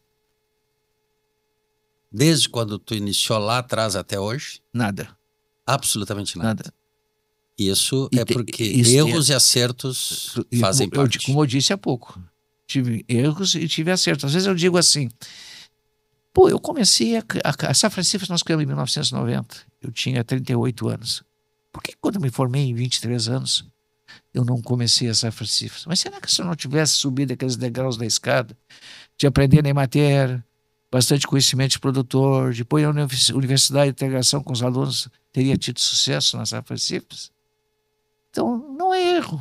desde quando tu iniciou lá atrás até hoje? Nada. Absolutamente nada. Nada. Isso E é te- porque isso erros e acertos E fazem parte. como eu disse há pouco, tive erros e tive acertos. Às vezes eu digo assim, pô, eu comecei a Safra Cifras nós criamos em 1990, eu tinha 38 anos. Por que quando eu me formei em 23 anos, eu não comecei a Safra Cifras? Mas será que se eu não tivesse subido aqueles degraus da escada, de aprender na Emater, bastante conhecimento de produtor, depois na universidade de integração com os alunos, teria tido sucesso na Safra Cifras? Então, não é erro.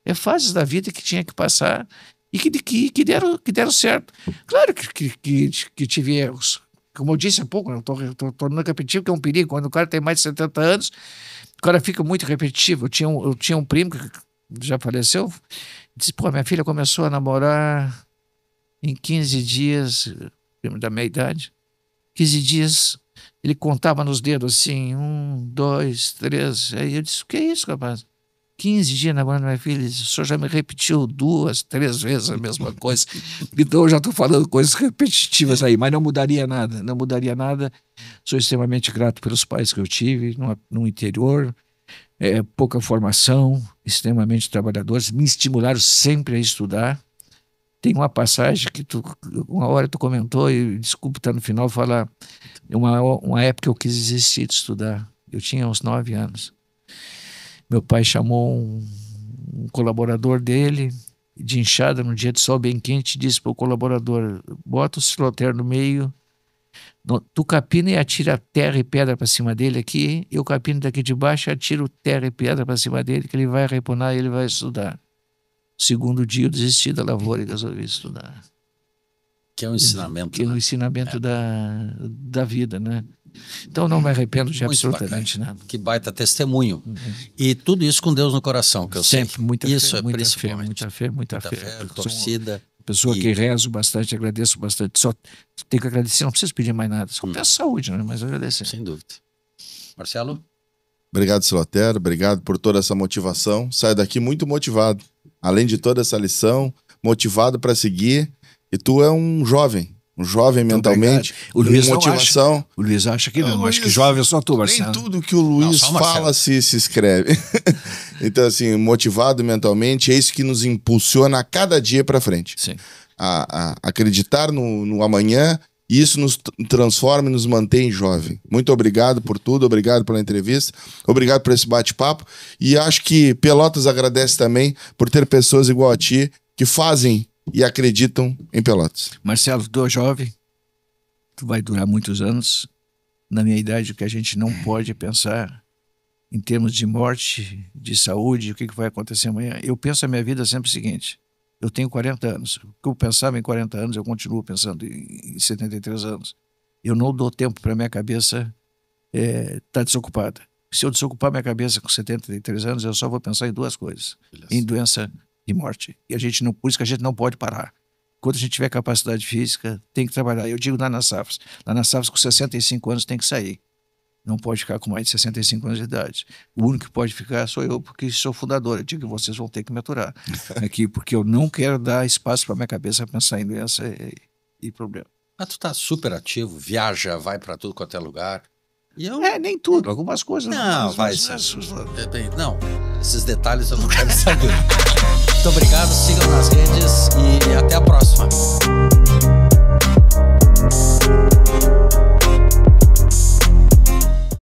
É fases da vida que tinha que passar e que deram certo. Claro que tive erros. Como eu disse há pouco, eu estou tornando repetitivo, que é um perigo. Quando o cara tem mais de 70 anos, o cara fica muito repetitivo. Eu tinha um primo que já faleceu, disse, pô, minha filha começou a namorar em 15 dias, primo da minha idade, 15 dias, ele contava nos dedos assim, 1, 2, 3, aí eu disse, o que é isso, rapaz? 15 dias namorando minha filha, o senhor já me repetiu 2, 3 vezes a mesma coisa. Então eu já estou falando coisas repetitivas aí, mas não mudaria nada, não mudaria nada. Sou extremamente grato pelos pais que eu tive no interior, pouca formação, extremamente trabalhadores, me estimularam sempre a estudar. Tem uma passagem que uma hora tu comentou, e desculpa estar no final falar, uma época que eu quis desistir de estudar, eu tinha uns 9 anos. Meu pai chamou um colaborador dele de enxada num dia de sol bem quente e disse para o colaborador, bota o siloter no meio, tu capina e atira terra e pedra para cima dele aqui, eu capino daqui de baixo e atiro terra e pedra para cima dele, que ele vai repunar e ele vai estudar. Segundo dia eu desisti da lavoura e resolvi estudar. Que é um ensinamento. Que é um ensinamento da vida, né? Então não me arrependo de absolutamente nada. Que baita testemunho. E tudo isso com Deus no coração, que eu sempre sei. Muita isso fé, é muita principalmente. Fé, muita fé. Torcida. Pessoa que rezo bastante, agradeço bastante. Só tenho que agradecer, não preciso pedir mais nada. Só peço saúde, né? Mas agradecer. Sem dúvida. Marcelo? Obrigado, Siloter. Obrigado por toda essa motivação. Saio daqui muito motivado. Além de toda essa lição, motivado para seguir. E tu é um jovem mentalmente. O Luiz motivação. Não acha. O Luiz acha que não. Acho que jovem é só tu, Marcelo. Nem tudo que o Luiz fala se escreve. Então, assim, motivado mentalmente, é isso que nos impulsiona a cada dia para frente. Sim. A acreditar no amanhã, e isso nos transforma e nos mantém jovem. Muito obrigado por tudo, obrigado pela entrevista, obrigado por esse bate-papo. E acho que Pelotas agradece também por ter pessoas igual a ti que fazem e acreditam em Pelotas. Marcelo, tu é jovem, tu vai durar muitos anos. Na minha idade, o que a gente não pode pensar em termos de morte, de saúde, o que vai acontecer amanhã. Eu penso a minha vida sempre o seguinte, eu tenho 40 anos, o que eu pensava em 40 anos, eu continuo pensando em 73 anos. Eu não dou tempo para minha cabeça estar desocupada. Se eu desocupar minha cabeça com 73 anos, eu só vou pensar em 2 coisas, em doença e morte. E por isso que a gente não pode parar. Quando a gente tiver capacidade física, tem que trabalhar. Eu digo lá nas Safras com 65 anos tem que sair. Não pode ficar com mais de 65 anos de idade. O único que pode ficar sou eu, porque sou fundador. Eu digo que vocês vão ter que me aturar aqui, porque eu não quero dar espaço para minha cabeça pensar em doença e problema. Mas tu tá super ativo, viaja, vai para tudo quanto é lugar. E eu... nem tudo, algumas coisas. Não, vai ser. Não, esses detalhes eu não quero saber. Muito obrigado, sigam nas redes e até a próxima.